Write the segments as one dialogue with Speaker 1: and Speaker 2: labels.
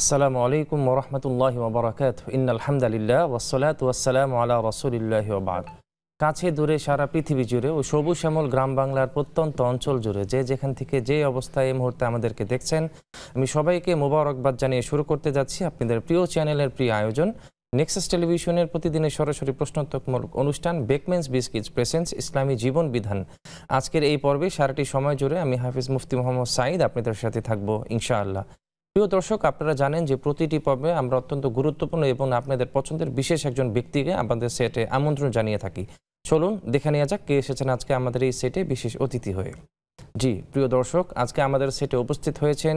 Speaker 1: আসসালামু আলাইকুম ওয়া রাহমাতুল্লাহি ওয়া বারাকাতুহু ইন্নাল হামদালিল্লাহ ওয়াসসালাতু ওয়াসসালামু আলা রাসূলিল্লাহি ওয়া বা'দ। কাছে দূরে সারা পৃথিবী জুড়ে ও সবুজ শ্যামল গ্রাম বাংলার প্রত্যন্ত অঞ্চল জুড়ে যে যেখান থেকে যে অবস্থায় এই মুহূর্তে আমাদেরকে দেখছেন, আমি সবাইকে মোবারকবাদ জানিয়ে শুরু করতে যাচ্ছি আপনাদের প্রিয় চ্যানেলের প্রিয় আয়োজন নেক্সাস টেলিভিশনের প্রতিদিনের সরাসরি প্রশ্নোত্তরমূলক অনুষ্ঠান বেকমেন্স বিস্কিটস প্রেজেন্টস ইসলামী জীবন বিধান। আজকের এই পর্বে সারাটি সময় জুড়ে আমি হাফিজ মুফতি মোহাম্মদ সাঈদ আপনাদের সাথে থাকবো ইনশাআল্লাহ। প্রিয় দর্শক, আপনারা জানেন যে প্রতিটি পর্বে আমরা অত্যন্ত গুরুত্বপূর্ণ এবং আপনাদের পছন্দের বিশেষ একজন ব্যক্তিকে আমাদের সেটে আমন্ত্রণ জানিয়ে থাকি। চলুন দেখে নেওয়া যাক কে এসেছেন আজকে আমাদের এই সেটে বিশেষ অতিথি হয়ে। জি প্রিয় দর্শক, আজকে আমাদের সেটে উপস্থিত হয়েছেন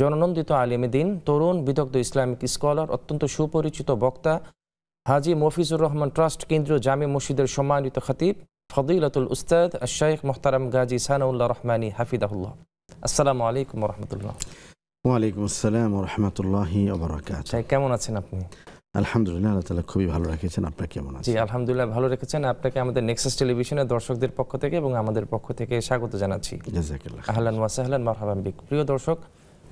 Speaker 1: জননন্দিত আলেমে দ্বীন, তরুণ বিদগ্ধ ইসলামিক স্কলার, অত্যন্ত সুপরিচিত বক্তা, হাজী মফিজুর রহমান ট্রাস্ট কেন্দ্রীয় জামে মসজিদের সম্মানিত খতিব ফদিলাতুল উস্তাদ শাইখ মুহতারাম গাজী সানাউল্লাহ রহমানী হাফিজাহুল্লাহ। আসসালামু আলাইকুম ওয়া রাহমাতুল্লাহ।
Speaker 2: ওয়ালাইকুম আসসালাম ওয়া রাহমাতুল্লাহি ওয়া বারাকাতুহু।
Speaker 1: কেমন আছেন আপনি?
Speaker 2: আলহামদুলিল্লাহ, আল্লাহ তাআলা খুবই ভালো রেখেছেন। আপনারা কেমন আছেন?
Speaker 1: জি আলহামদুলিল্লাহ ভালো রেখেছেন। আপনাকে আমাদের নেক্সাস টেলিভিশনের দর্শকদের পক্ষ থেকে এবং আমাদের পক্ষ থেকে স্বাগত জানাচ্ছি।
Speaker 2: জাযাকাল্লাহ।
Speaker 1: আহলান ওয়া সাহলান মারহাবান বিক। প্রিয় দর্শক,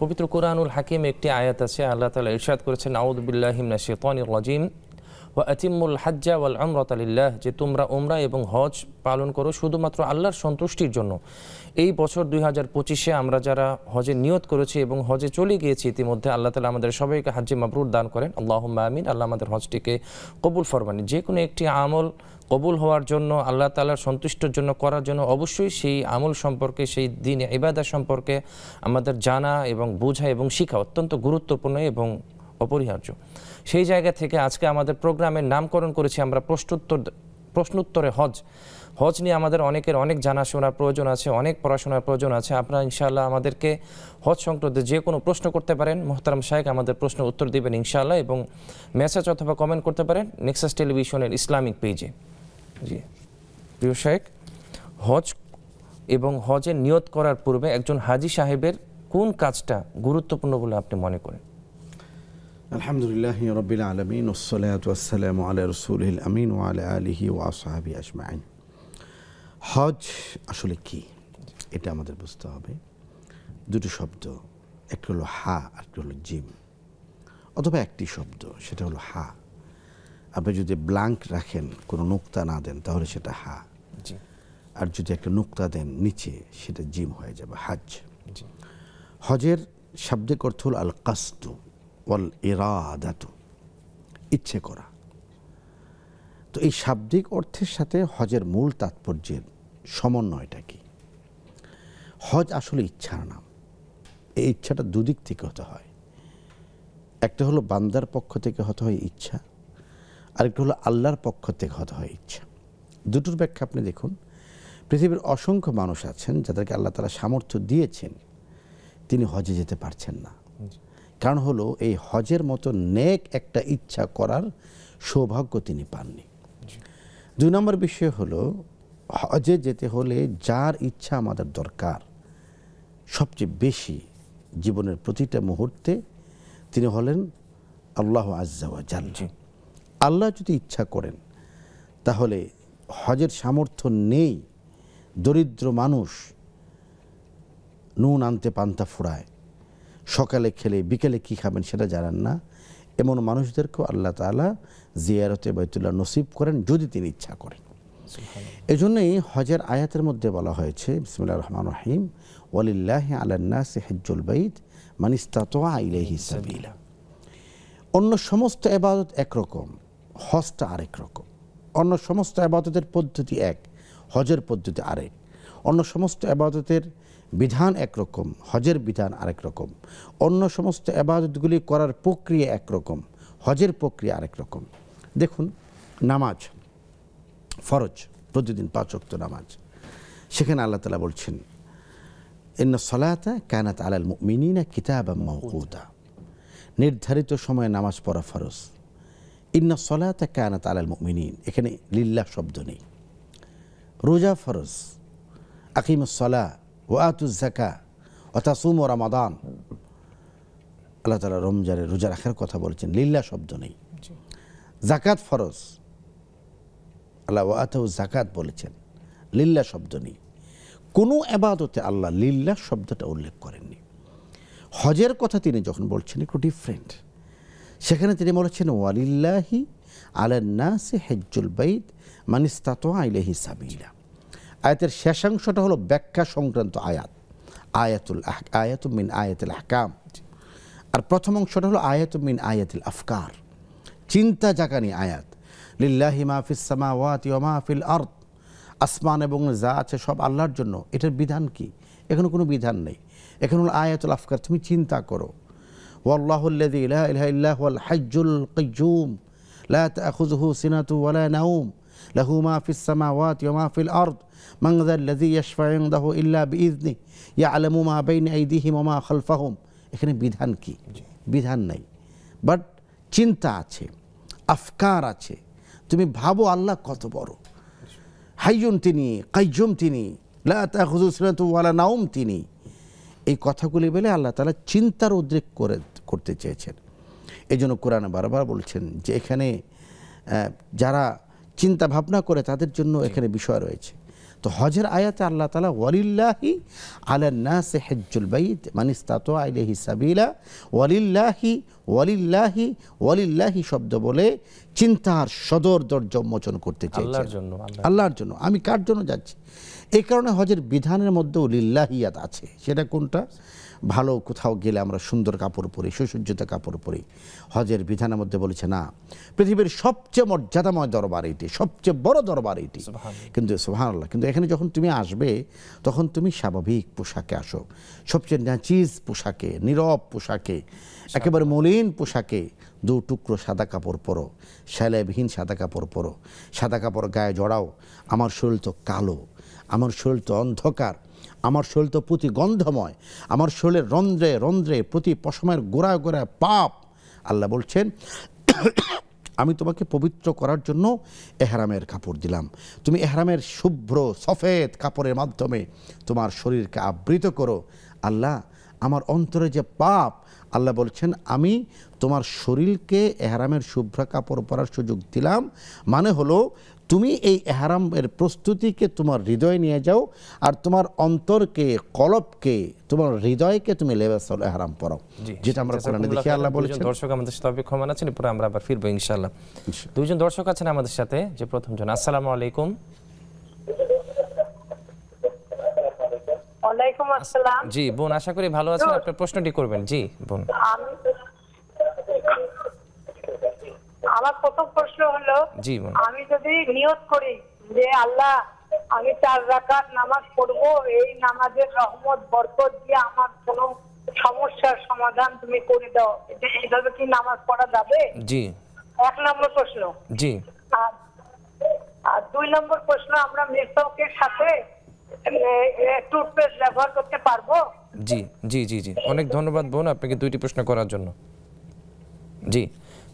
Speaker 1: পবিত্র কুরআনুল হাকিম একটি আয়াত আছে, আল্লাহ তাআলা ইরশাদ করেছেন আউযু বিল্লাহি মিনাশ শাইতানির রাজিম ওয়া আতিমুল হাজ্জা ওয়াল উমরাতা লিল্লাহ, যে তোমরা উমরা এবং হজ পালন করো শুধুমাত্র আল্লাহর সন্তুষ্টির জন্য। এই বছর 2025-এ আমরা যারা হজে নিয়ত করেছি এবং হজে চলে গিয়েছি ইতিমধ্যে, আল্লাহ তাআলা আমাদের সবাইকে হাজ্জে মাবরুর দান করেন, আল্লাহুম্মা আমিন। আল্লাহ আমাদের হজটিকে কবুল ফরমানি। যে কোনো একটি আমল কবুল হওয়ার জন্য, আল্লাহ তাআলার সন্তুষ্টির জন্য করার জন্য অবশ্যই সেই আমল সম্পর্কে, সেই দিন ইবাদত সম্পর্কে আমাদের জানা এবং বোঝা এবং শিখা অত্যন্ত গুরুত্বপূর্ণ এবং অপরিহার্য। সেই জায়গা থেকে আজকে আমাদের প্রোগ্রামের নামকরণ করেছি আমরা প্রশ্নোত্তরে হজ। হজ নিয়ে আমাদের অনেকের অনেক জানাশোনার প্রয়োজন আছে, অনেক পড়াশোনার প্রয়োজন আছে। আপনারা ইনশাআল্লাহ আমাদেরকে হজ সংক্রান্ত যে কোনো প্রশ্ন করতে পারেন, মোহতারাম শাইখ আমাদের প্রশ্ন উত্তর দেবেন ইনশাআল্লাহ, এবং মেসেজ অথবা কমেন্ট করতে পারেন নেক্সাস টেলিভিশনের ইসলামিক পেজে। জি প্রিয় শাইখ, হজ এবং হজের নিয়ত করার পূর্বে একজন হাজি সাহেবের কোন কাজটা গুরুত্বপূর্ণ বলে আপনি মনে করেন?
Speaker 2: আলহামদুলিল্লাহি রাব্বিল আলামিন ওয়াসসালাতু ওয়াসসালামু আলা রাসূলিল আমিন ওয়া আলা আলিহি ওয়া আসহাবিহি আজমাইন। হজ আসলে কি এটা আমাদের বুঝতে হবে। দুটো শব্দ, একটা হলো হা আর একটা হলো জিম, অথবা একটি শব্দ সেটা হলো হা। আপনি যদি ব্ল্যাঙ্ক রাখেন, কোনো নোক্তা না দেন, তাহলে সেটা হা। আর যদি একটা নোক্তা দেন নিচে, সেটা জিম হয়ে যাবে হাজ। হজের শাব্দিক অর্থ হল আল কাসদু ওয়াল ইরাদাতু, ইচ্ছে করা। তো এই শাব্দিক অর্থের সাথে হজের মূল তাৎপর্যের সমন্বয়টা কি? হজ আসলে ইচ্ছার নাম। এই ইচ্ছাটা দুদিক থেকে হতে হয়। একটা হলো বান্দার পক্ষ থেকে হতে হয় ইচ্ছা, আরেকটা হলো আল্লাহর পক্ষ থেকে হতে হয় ইচ্ছা। দুটোর ব্যাখ্যা আপনি দেখুন। পৃথিবীর অসংখ্য মানুষ আছেন যাদেরকে আল্লাহ তাআলা সামর্থ্য দিয়েছেন, তিনি হজে যেতে পারছেন না। কারণ হলো এই হজের মতো নেক একটা ইচ্ছা করার সৌভাগ্য তিনি পাননি। দুই নম্বর বিষয় হলো, হজে যেতে হলে যার ইচ্ছা আমাদের দরকার সবচেয়ে বেশি জীবনের প্রতিটা মুহূর্তে, তিনি হলেন আল্লাহ আজ্জা ওয়া জাল্লা। আল্লাহ যদি ইচ্ছা করেন, তাহলে হজের সামর্থ্য নেই, দরিদ্র মানুষ নুন আনতে পান্তা ফুরায়, সকালে খেলে বিকেলে কি খাবেন সেটা জানেন না, এমন মানুষদেরকেও আল্লাহ তাআলা জিয়ারতে বাইতুল্লাহ নসিব করেন যদি তিনি ইচ্ছা করেন। এজন্যই হজের আয়াতের মধ্যে বলা হয়েছে বিসমিল্লাহির রহমানির রহিম ওয়ালিল্লাহি আলান নাসি হজ্জুল বাইত মান ইসতাতা ইলাইহি সাবিলা। অন্য সমস্ত ইবাদত একরকম, হজটা আরেক রকম। অন্য সমস্ত ইবাদতের পদ্ধতি এক, হজের পদ্ধতি আরেক। অন্য সমস্ত ইবাদতের বিধান একরকম, হজের বিধান আরেক রকম। অন্য সমস্ত ইবাদতগুলি করার প্রক্রিয়া একরকম, হজের প্রক্রিয়া আরেক রকম। দেখুন, নামাজ ফরজ, প্রতিদিন 5 ওয়াক্ত নামাজ। সেখানে আল্লাহ তাআলা বলছেন ইন্না সলাতা কানাত আলাল মুমিনিনা কিতাবাম মাওকুতা, নির্ধারিত সময়ে নামাজ পড়া ফরজ। ইন্না সলাতা কানাত আলাল মুমিনিন, এখানে লিল্লাহ শব্দ নেই। রোজা ফরজ, আকিমুস সালাহ ওয়া আতুজ যাকাত ওয়া তাসুমু রমাদান। আল্লাহ তাআলা রমজানের রোজা রাখার কথা বলেছেন, লিল্লাহ শব্দ নেই। যাকাত ফরজ, আল্লাহ ওয়া আতাউ যাকাত বলেছেন, লিল্লাহ শব্দ নেই। কোনো ইবাদতে আল্লাহ লিল্লাহ শব্দটা উল্লেখ করেননি। হজের কথা তিনি যখন বলছেন একটু ডিফারেন্ট। সেখানে তিনি বলেছেন ওয়ালিল্লাহি আলান নাসি হজ্জুল বাইত মান ইসতাতা ইলাইহি সাবিলা। আয়াতের শেষাংশটা হলো ব্যাখ্যা সংক্রান্ত আয়াত, আয়াতুম মিন আয়াতিল আহকাম। আর প্রথম অংশটা হলো আয়াতুম মিন আয়াতিল আফকার, চিন্তা জাগানি আয়াত। লিল্লাহি মা ফিস সামাওয়াতি ওয়া মা ফিল আরদ, আসমান এবং যা আছে সব আল্লাহর জন্য। এটার বিধান কি? এখানে কোনো বিধান নেই, এখানে হলো আয়াতুল আফকার, তুমি চিন্তা করো। ওয়াল্লাহুল্লাযী লা ইলাহা ইল্লা হুয়াল হাজ্জুল কাইয়্যুম লা তাখুযুহু সিনাতুন ওয়া লা নাওম লাহু মা ফিস সামাওয়াতি ওয়া মা ফিল আরদ মান যাল্লাযী ইয়াশফাউ ইনদাহু ইল্লা বিইযনিহি ইয়া'লামু মা বাইনা আইদিহিম ওয়া মা খালফাহুম। এখানে বিধান কি? বিধান নাই, বাট চিন্তা আছে, আফকার আছে। তুমি ভাবো আল্লাহ কত বড়, হাইয়ুন তিনি, কাইয়্যুম তিনি, লা তাখুযুহু সিনাতুন ওয়া লা নাওম তিনি। এই কথাগুলি বলে আল্লাহ তাআলা চিন্তার উদ্রেক করতে চেয়েছেন। এই জন্য কোরআনে বারবার বলছেন যে এখানে যারা চিন্তা ভাবনা করে তাদের জন্য এখানে বিষয় রয়েছে। তো হজের আয়াতে আল্লাহ তাআলা ওয়ালিল্লাহি আলান নাসি হজ্জুল বাইত মান ইসতাতা ইলাইহি সাবিলা, ওয়ালিল্লাহি ওয়ালিল্লাহি ওয়ালিল্লাহি শব্দ বলে চিন্তার সদর দরজা উন্মোচন করতে চেয়েছেন আল্লাহর জন্য। আমি কার জন্য যাচ্ছি? এই কারণে হজের বিধানের মধ্যেও লিল্লাহিয়াত আছে। সেটা কোনটা? ভালো কোথাও গেলে আমরা সুন্দর কাপড় পরি, সুসজ্জিত কাপড় পরি। হজের বিধানের মধ্যে বলেছে না, পৃথিবীর সবচেয়ে মর্যাদাময় দরবার এটি, সবচেয়ে বড় দরবার এটি। কিন্তু সুবহানাল্লাহ, কিন্তু এখানে যখন তুমি আসবে তখন তুমি স্বাভাবিক পোশাকে আসো, সবচেয়ে ন্যাচিজ পোশাকে, নীরব পোশাকে, একেবারে মলিন পোশাকে। দু টুকরো সাদা কাপড় পরো, সেলাইবিহীন সাদা কাপড় পরো, সাদা কাপড় গায়ে জড়াও। আমার শরীর তো কালো, আমার শরীর তো অন্ধকার, আমার শরীর তো প্রতি গন্ধময়, আমার শরীরের রন্ধ্রে রন্ধ্রে প্রতি পশমের গোড়ায় গোড়ায় পাপ। আল্লাহ বলছেন আমি তোমাকে পবিত্র করার জন্য এহরামের কাপড় দিলাম। তুমি এহরামের শুভ্র সফেদ কাপড়ের মাধ্যমে তোমার শরীরকে আবৃত করো। আল্লাহ আমার অন্তরে যে পাপ, আল্লাহ বলছেন আমি তোমার শরীরকে এহরামের শুভ্র কাপড় পরার সুযোগ দিলাম। মানে হলো তুমি এই এহরামের প্রস্তুতিকে তোমার হৃদয়ে নিয়ে যাও, আর তোমার অন্তরকে, কলবকে, তোমার হৃদয়কে তুমি লেবাসুল এহরাম পরাও, যেটা আমরা কোরআনে দেখি আল্লাহ বলেছেন।
Speaker 1: দর্শক আমাদের সাথে অপেক্ষমান আছেন, পরে আমরা আবার ফিরবো ইনশাআল্লাহ। দুইজন দর্শক আছেন আমাদের সাথে, যে প্রথম জন। আসসালামু আলাইকুম।
Speaker 3: ওয়ালাইকুম আসসালাম।
Speaker 1: জি বোন, আশা করি ভালো আছেন, আপনার প্রশ্নটি করবেন। জি বোন।
Speaker 3: আমার প্রথম প্রশ্ন হলো,
Speaker 1: জি বোন,
Speaker 3: আমি যদি নিয়ত করি যে আল্লাহ আমি 4 রাকাত নামাজ পড়বো, এই নামাজের রহমত বরকত দিয়ে আমার কোনো সমস্যার সমাধান তুমি করে দাও, এইভাবে কি নামাজ পড়া যাবে?
Speaker 1: জি।
Speaker 3: 1 নম্বর প্রশ্ন।
Speaker 1: জি।
Speaker 3: আর 2 নম্বর প্রশ্ন, আমরা মিসওয়াকের সাথে টুথপেস্ট ব্যবহার করতে পারবো?
Speaker 1: জি জি জি জি অনেক ধন্যবাদ বোন আপনাকে দুইটি প্রশ্ন করার জন্য। জি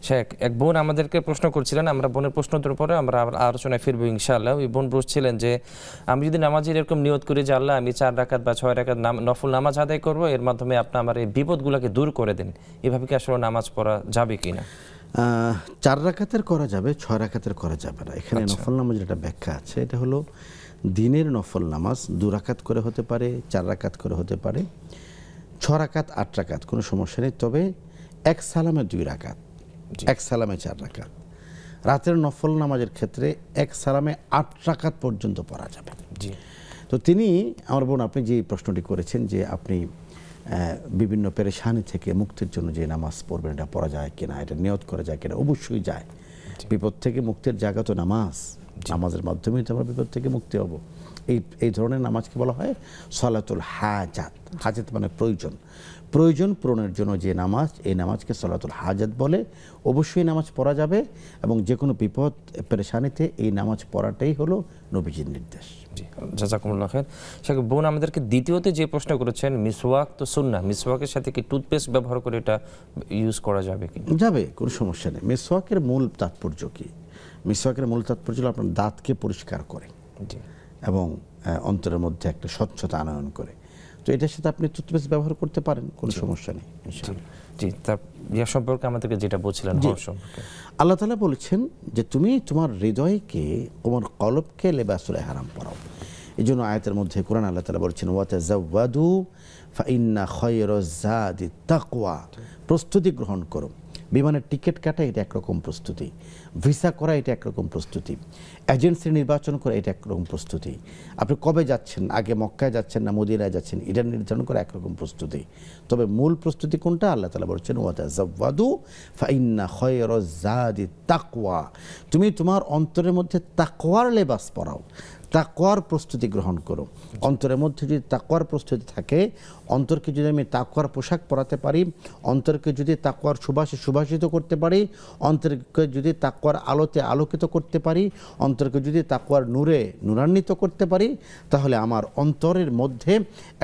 Speaker 1: শেখ, এক বোন আমাদেরকে প্রশ্ন করছিলেন, আমরা বোনের প্রশ্নের পরে আমরা আলোচনায় ফিরবো ইনশাআল্লাহ। ওই বোন বলছিলেন যে আমি যদি নামাজের এরকম নিয়ত করি যে আল্লাহ আমি 4 রাকাত বা 6 রাকাত নফল নামাজ আদায় করবো, এর মাধ্যমে আপনি আমার এই বিপদগুলোকে দূর করে দেন, এভাবে কি আসলে নামাজ পড়া যাবে কিনা?
Speaker 2: 4 রাকাতের করা যাবে, 6 রাকাতের করা যাবে না। এখানে নফল নামাজের একটা ব্যাখ্যা আছে। এটা হলো দিনের নফল নামাজ 2 রাকাত করে হতে পারে, 4 রাকাত করে হতে পারে, 6 রাকাত 8 রাকাত, কোনো সমস্যা নেই। তবে 1 সালামে 2 রাকাত, 1 সালামে 4 রাকাত। রাতের নফল নামাজের ক্ষেত্রে 1 সালামে 8 রাকাত পর্যন্ত পড়া যাবে।
Speaker 1: জি।
Speaker 2: তো তিনি, আমার বোন, আপনি যে প্রশ্নটি করেছেন যে আপনি বিভিন্ন পেরেশানি থেকে মুক্তির জন্য যে নামাজ পড়বেন, এটা পড়া যায় কিনা, এটা নিয়ত করা যায় কিনা? অবশ্যই যায়। বিপদ থেকে মুক্তির জায়গা তো নামাজ, নামাজের মাধ্যমেই তো আমরা বিপদ থেকে মুক্তি হব। এই ধরনের নামাজকে বলা হয় সলাতুল হাজাত। হাজাত মানে প্রয়োজন, প্রয়োজন পূরণের জন্য যে নামাজ, এই নামাজকে সলাতুল হাজাত বলে। অবশ্যই নামাজ পড়া যাবে, এবং যে কোনো বিপদ পেরেশানিতে এই নামাজ পড়াটাই হলো নবীজির নির্দেশ।
Speaker 1: জি, জাযাকুমুল্লাহ খাইর। শেখ, বোন আমাদেরকে দ্বিতীয়তে যে প্রশ্ন করেছেন, মিসওয়াক তো সুন্নাহ, মিসওয়াকের সাথে কি টুথপেস্ট ব্যবহার করে এটা ইউজ করা যাবে কি?
Speaker 2: যাবে, কোনো সমস্যা নেই। মিসওয়াকের মূল তাৎপর্য কি? মিসওয়াকের মূল তাৎপর্য হলো আপনার দাঁতকে পরিষ্কার করে এবং অন্তরের মধ্যে একটা স্বচ্ছতা আনয়ন করে। তো এটার সাথে আপনি টুথপেস্ট ব্যবহার করতে পারেন, কোনো সমস্যা নেই।
Speaker 1: জি, তার ইয়া সম্পর্কে আমাদেরকে যেটা বলছিলেন
Speaker 2: আল্লাহ তাআলা বলেছেন যে তুমি তোমার হৃদয়কে, তোমার কলবকে লেবাসুল ইহরাম পরাও। এই জন্য আয়াতের মধ্যে কোরআন আল্লাহ তাআলা বলছেন ওয়াতাজাওয়াদু ফাইন্না খায়রাজ যাদি তাকওয়া, প্রস্তুতি গ্রহণ করো। বিমানের টিকিট কাটা এটা একরকম প্রস্তুতি, ভিসা করা এটা একরকম প্রস্তুতি, এজেন্সি নির্বাচন করা এটা একরকম প্রস্তুতি, আপনি কবে যাচ্ছেন, আগে মক্কায় যাচ্ছেন না মদিনায় যাচ্ছেন, এটা নির্ধারণ করা একরকম প্রস্তুতি। তবে মূল প্রস্তুতি কোনটা? আল্লাহ তাআলা বলছেন ওয়াতাজাওয়াদু ফাইন্না খায়রাজ যাদি তাকওয়া, তুমি তোমার অন্তরের মধ্যে তাকওয়ার লেবাস পরাও, তাকওয়ার প্রস্তুতি গ্রহণ করো। অন্তরের মধ্যে যদি তাকওয়ার প্রস্তুতি থাকে, অন্তরকে যদি আমি তাকওয়ার পোশাক পরাতে পারি, অন্তরকে যদি তাকওয়ার সুবাসে সুবাসিত করতে পারি, অন্তরকে যদি তাকওয়ার আলোতে আলোকিত করতে পারি, অন্তরকে যদি তাকওয়ার নূরে নূরান্বিত করতে পারি, তাহলে আমার অন্তরের মধ্যে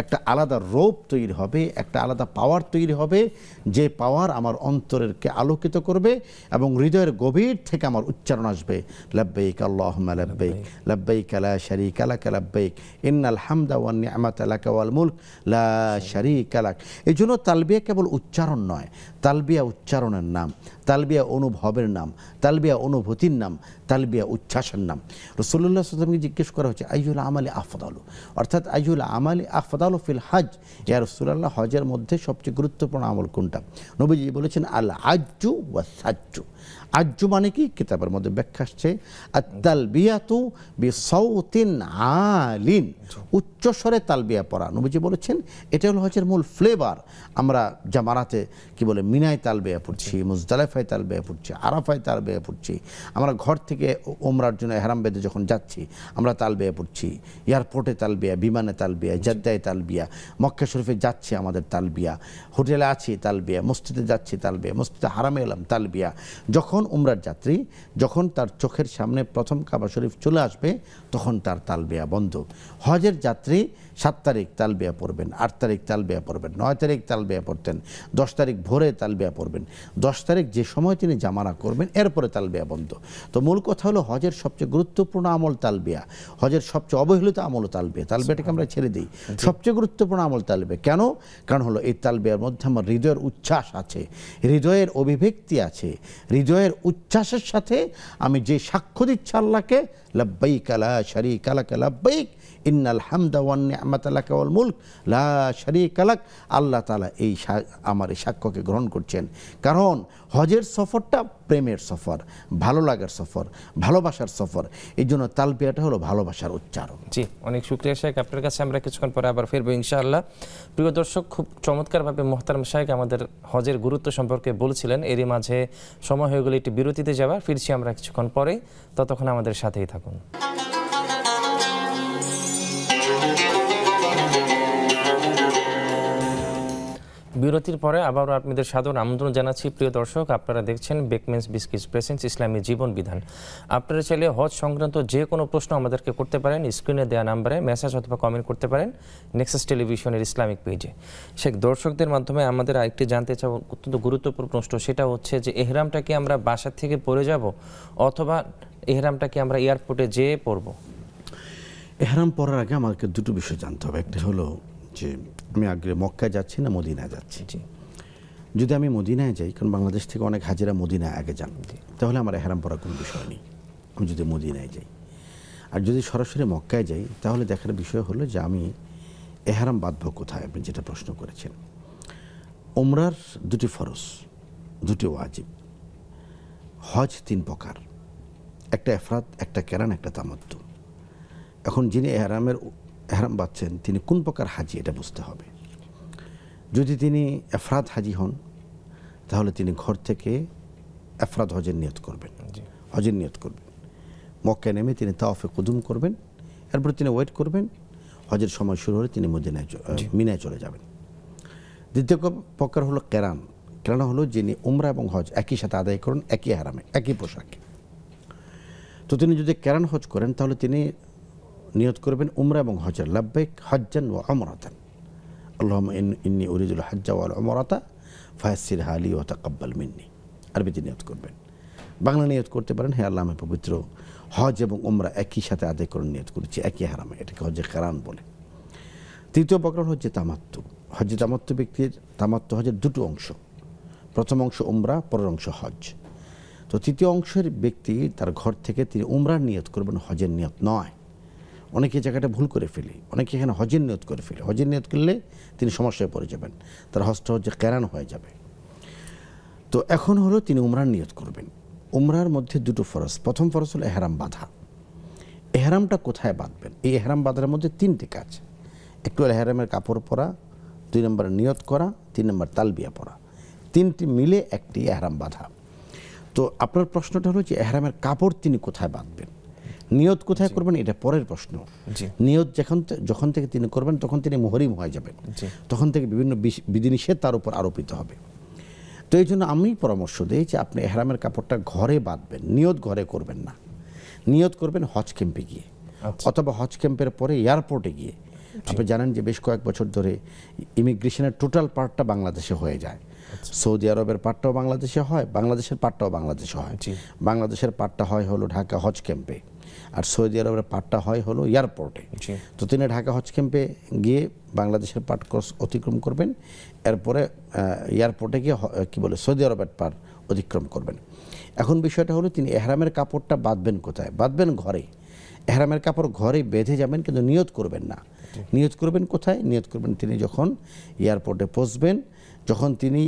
Speaker 2: একটা আলাদা রূপ তৈরি হবে, একটা আলাদা পাওয়ার তৈরি হবে, যে পাওয়ার আমার অন্তরেরকে আলোকিত করবে এবং হৃদয়ের গভীর থেকে আমার উচ্চারণ আসবে লাব্বাইক আল্লাহুম্মা লাব্বাইক, লাব্বাইক লা শারীকা লাক লাব্বাইক, ইন্নাল হামদা ওয়ান নি'মাতা লাকা ওয়াল মুলক লা শারীকা লাক। এই জন্য তালবিয়া কেবল উচ্চারণ নয়, তালবিয়া উচ্চারণের নাম, তালবিয়া অনুভবের নাম, তালবিয়া অনুভূতির নাম, তালবিয়া উচ্ছ্বাসের নাম। রাসূলুল্লাহ সাল্লাল্লাহু আলাইহি ওয়াসাল্লামকে জিজ্ঞেস করা হচ্ছে আইয়ুল আমালি আফদালু, অর্থাৎ আইয়ুল আমালি আফদালু ফিল হজ, ইয়া রাসূলুল্লাহ হজের মধ্যে সবচেয়ে গুরুত্বপূর্ণ আমল কোনটা? নবীজি বলেছেন আল আজ্জু ওয়াস সাজ্জু। আজ্জু মানে কি? কিতাবের মধ্যে ব্যাখ্যা আসছে আত-তালবিয়াতু বিসাউতিন আলিন, উচ্চস্বরে তালবিয়া পড়া। নবীজি বলেছেন এটা হলো হজের মূল ফ্লেভার। আমরা জামারাতে কি বলে মিনায় তালবিয়া পড়ছি, মুজদালিফায় তালবিয়া পড়ছি, আরাফায় তালবিয়া পড়ছি, আমরা ঘর থেকে ওমরার জন্য ইহরাম বেঁধে যখন যাচ্ছি আমরা তালবিয়া পড়ছি, এয়ারপোর্টে তালবিয়া, বিমানে তালবিয়া, জেদ্দায় তালবিয়া, মক্কা শরীফে যাচ্ছি আমাদের তালবিয়া, হোটেলে আছি তালবিয়া, মসজিদে যাচ্ছি তালবিয়া, মসজিদে হারামে এলাম তালবিয়া। যখন উমরার যাত্রী যখন তার চোখের সামনে প্রথম কাবা শরীফ চলে আসবে তখন তার তালবিয়া বন্ধ। হজের যাত্রী 7 তারিখ তালবিয়া পড়বেন, 8 তারিখ তালবিয়া পড়বেন, 9 তারিখ তালবিয়া পড়তেন, 10 তারিখ ভোরে তালবিয়া পড়বেন, 10 তারিখ যে সময় তিনি জামানা করবেন এরপরে তালবিয়া বন্ধ। তো মূল কথা হলো হজের সবচেয়ে গুরুত্বপূর্ণ আমল তালবিয়া, হজের সবচেয়ে অবহেলিত আমল তালবিয়া। তালবিয়াটাকে আমরা ছেড়ে দিই, সবচেয়ে গুরুত্বপূর্ণ আমল তালবিয়া। কেন? কারণ হলো এই তালবিয়ার মধ্যে আমার হৃদয়ের উচ্ছ্বাস আছে, হৃদয়ের অভিব্যক্তি আছে, হৃদয়ের উচ্ছ্বাসের সাথে আমি যে সাক্ষ্য দিচ্ছি আল্লাহকে লাব্বাইক লা শারীকা লাক লাব্বাইক ইন্নাল হামদা ওয়ান নি'মাতা লাকা ওয়াল মুলক লা শারীকা লাক, আল্লাহ তাআলা এই আমার এই সাক্ষ্যকে গ্রহণ করছেন। কারণ হজের সফরটা প্রেমের সফর, ভালো লাগার সফর, ভালোবাসার সফর। এই জন্য তালবিয়াটা হলো ভালোবাসার উচ্চারণ।
Speaker 1: জি, অনেক শুকরিয়া শেখ, আপনার কাছে আমরা কিছুক্ষণ পরে আবার ফিরবো ইনশাআল্লাহ। প্রিয় দর্শক, খুব চমৎকারভাবে মোহতারাম শেখ আমাদের হজের গুরুত্ব সম্পর্কে বলছিলেন। এরই মাঝে সময় হয়ে গেলে একটি বিরতিতে যাওয়া, ফিরছি আমরা কিছুক্ষণ পরে, ততক্ষণ আমাদের সাথেই থাকুন। বিরতির পরে আবারও আপনাদের সাদর আমন্ত্রণ জানাচ্ছি। প্রিয় দর্শক, আপনারা দেখছেন বেকমেন্স বিস্কিটস প্রেজেন্টস ইসলামী জীবন বিধান। আপনারা চাইলে হজ সংক্রান্ত যে কোনো প্রশ্ন আমাদেরকে করতে পারেন, স্ক্রিনে দেওয়া নাম্বারে মেসেজ অথবা কমেন্ট করতে পারেন নেক্সাস টেলিভিশনের ইসলামিক পেজে। শেখ, দর্শকদের মাধ্যমে আমাদের আরেকটি জানতে চাও অত্যন্ত গুরুত্বপূর্ণ প্রশ্ন, সেটা হচ্ছে যে এহরামটা কি আমরা বাসা থেকে পরে যাব অথবা এহরামটা কি আমরা এয়ারপোর্টে যেয়ে পরবো?
Speaker 2: এহরাম পরার আগে আমাকে দুটো বিষয় জানতে হবে। একটা হলো যে আমি আগে মক্কায় যাচ্ছি না মদিনায় যাচ্ছি। যদি আমি মদিনায় যাই, কারণ বাংলাদেশ থেকে অনেক হাজিরা মদিনায় আগে যান, তাহলে আমার এহরাম পরার কোনো বিষয় নেই আমি যদি মদিনায় যাই। আর যদি সরাসরি মক্কায় যাই তাহলে দেখার বিষয় হলো যে আমি এহরাম বাঁধবো কোথায়, আপনি যেটা প্রশ্ন করেছেন। উমরার দুটি ফরজ, দুটি ওয়াজিব। হজ 3 প্রকার, একটা ইফরাদ, একটা কেরান, একটা তামাত্তু। এখন যিনি এহরাম বাঁধছেন তিনি কোন প্রকার হাজি এটা বুঝতে হবে। যদি তিনি এফরাদ হাজি হন তাহলে তিনি ঘর থেকে এফরাদ হজের নিয়ত করবেন, হজের নিয়ত করবেন। মক্কায় নেমে তিনি তাওয়াফে কুদুম করবেন, এরপর তিনি ওয়েট করবেন, হজের সময় শুরু হলে তিনি মিনায় চলে যাবেন। দ্বিতীয় প্রকার হলো কেরান। কেরান হলো যিনি উমরা এবং হজ একই সাথে আদায় করেন, একই হারামে, একই পোশাকে। তো তিনি যদি কেরান হজ করেন তাহলে তিনি নিয়ত করবেন উমরা এবং হজের, লাব্বাইক হজ্জান ওয়া উমরাতান, আল্লাহুম্মা ইন্নী উরিদুল হজ্জা ওয়াল উমরাতা ফায়াসসিরহা লি ওয়া তাকাব্বাল মিন্নি। আরবিতে নিয়ত করবেন। বাংলা নিয়ত করতে পারেন, হে আল্লাহ আমি পবিত্র হজ এবং উমরা একই সাথে আদায় করে নিয়ত করেছি, একই হারামে, এটাকে হজ্জে কেরান বলে। তৃতীয় প্রকার হচ্ছে তামাত্তু। হজ্জে তামাত্তু ব্যক্তির তামাত্তু হজের দুটো অংশ, প্রথম অংশ উমরা, পরের অংশ হজ। তো তৃতীয় অংশের ব্যক্তি তার ঘর থেকে তিনি উমরার নিয়ত করবেন, হজের নিয়ত নয়। অনেকে জায়গাটা ভুল করে ফেলে, অনেকে এখানে হজের নিয়ত করে ফেলে। হজের নিয়ত করলে তিনি সমস্যায় পড়ে যাবেন, তার হজটা হচ্ছে কেরান হয়ে যাবে। তো এখন হলো তিনি উমরার নিয়ত করবেন। উমরার মধ্যে দুটো ফরজ। প্রথম ফরজ হলো এহরাম বাঁধা। এহরামটা কোথায় বাঁধবেন? এই এহরাম বাঁধার মধ্যে 3টি কাজ। একটু এহরামের কাপড় পরা, 2 নম্বর নিয়ত করা, 3 নম্বর তালবিয়া পরা। 3টি মিলে একটি এহরাম বাঁধা। তো আপনার প্রশ্নটা হলো যে এহরামের কাপড় তিনি কোথায় বাঁধবেন, নিয়ত কোথায় করবেন, এটা পরের প্রশ্ন। নিয়ত যখন থেকে তিনি করবেন তখন তিনি মুহরিম হয়ে যাবেন, তখন থেকে বিভিন্ন বিধিনিষেধ তার উপর আরোপিত হবে। তো এই জন্য আমি পরামর্শ দিই যে আপনি এহরামের কাপড়টা ঘরে বাঁধবেন, নিয়ত ঘরে করবেন না। নিয়ত করবেন হজ ক্যাম্পে গিয়ে, অথবা হজ ক্যাম্পের পরে এয়ারপোর্টে গিয়ে। আপনি জানেন যে বেশ কয়েক বছর ধরে ইমিগ্রেশনের টোটাল পার্টটা বাংলাদেশে হয়ে যায়। সৌদি আরবের পার্টটাও বাংলাদেশে হয়, বাংলাদেশের পার্টটাও বাংলাদেশে হয়। বাংলাদেশের পার্টটা হয় হলো ঢাকা হজ ক্যাম্পে, আর সৌদি আরবের পার্টটা হয় হলো এয়ারপোর্টে। তো তিনি ঢাকা হজ ক্যাম্পে গিয়ে বাংলাদেশের পার্ট ক্রস অতিক্রম করবেন, এরপরে এয়ারপোর্টে গিয়ে সৌদি আরবের পার্ট অতিক্রম করবেন। এখন বিষয়টা হলো তিনি এহরামের কাপড়টা বাঁধবেন কোথায়? বাঁধবেন ঘরে। এহরামের কাপড় ঘরে বেঁধে যাবেন, কিন্তু নিয়ত করবেন না। নিয়ত করবেন কোথায়? নিয়ত করবেন তিনি যখন এয়ারপোর্টে পৌঁছবেন, যখন তিনি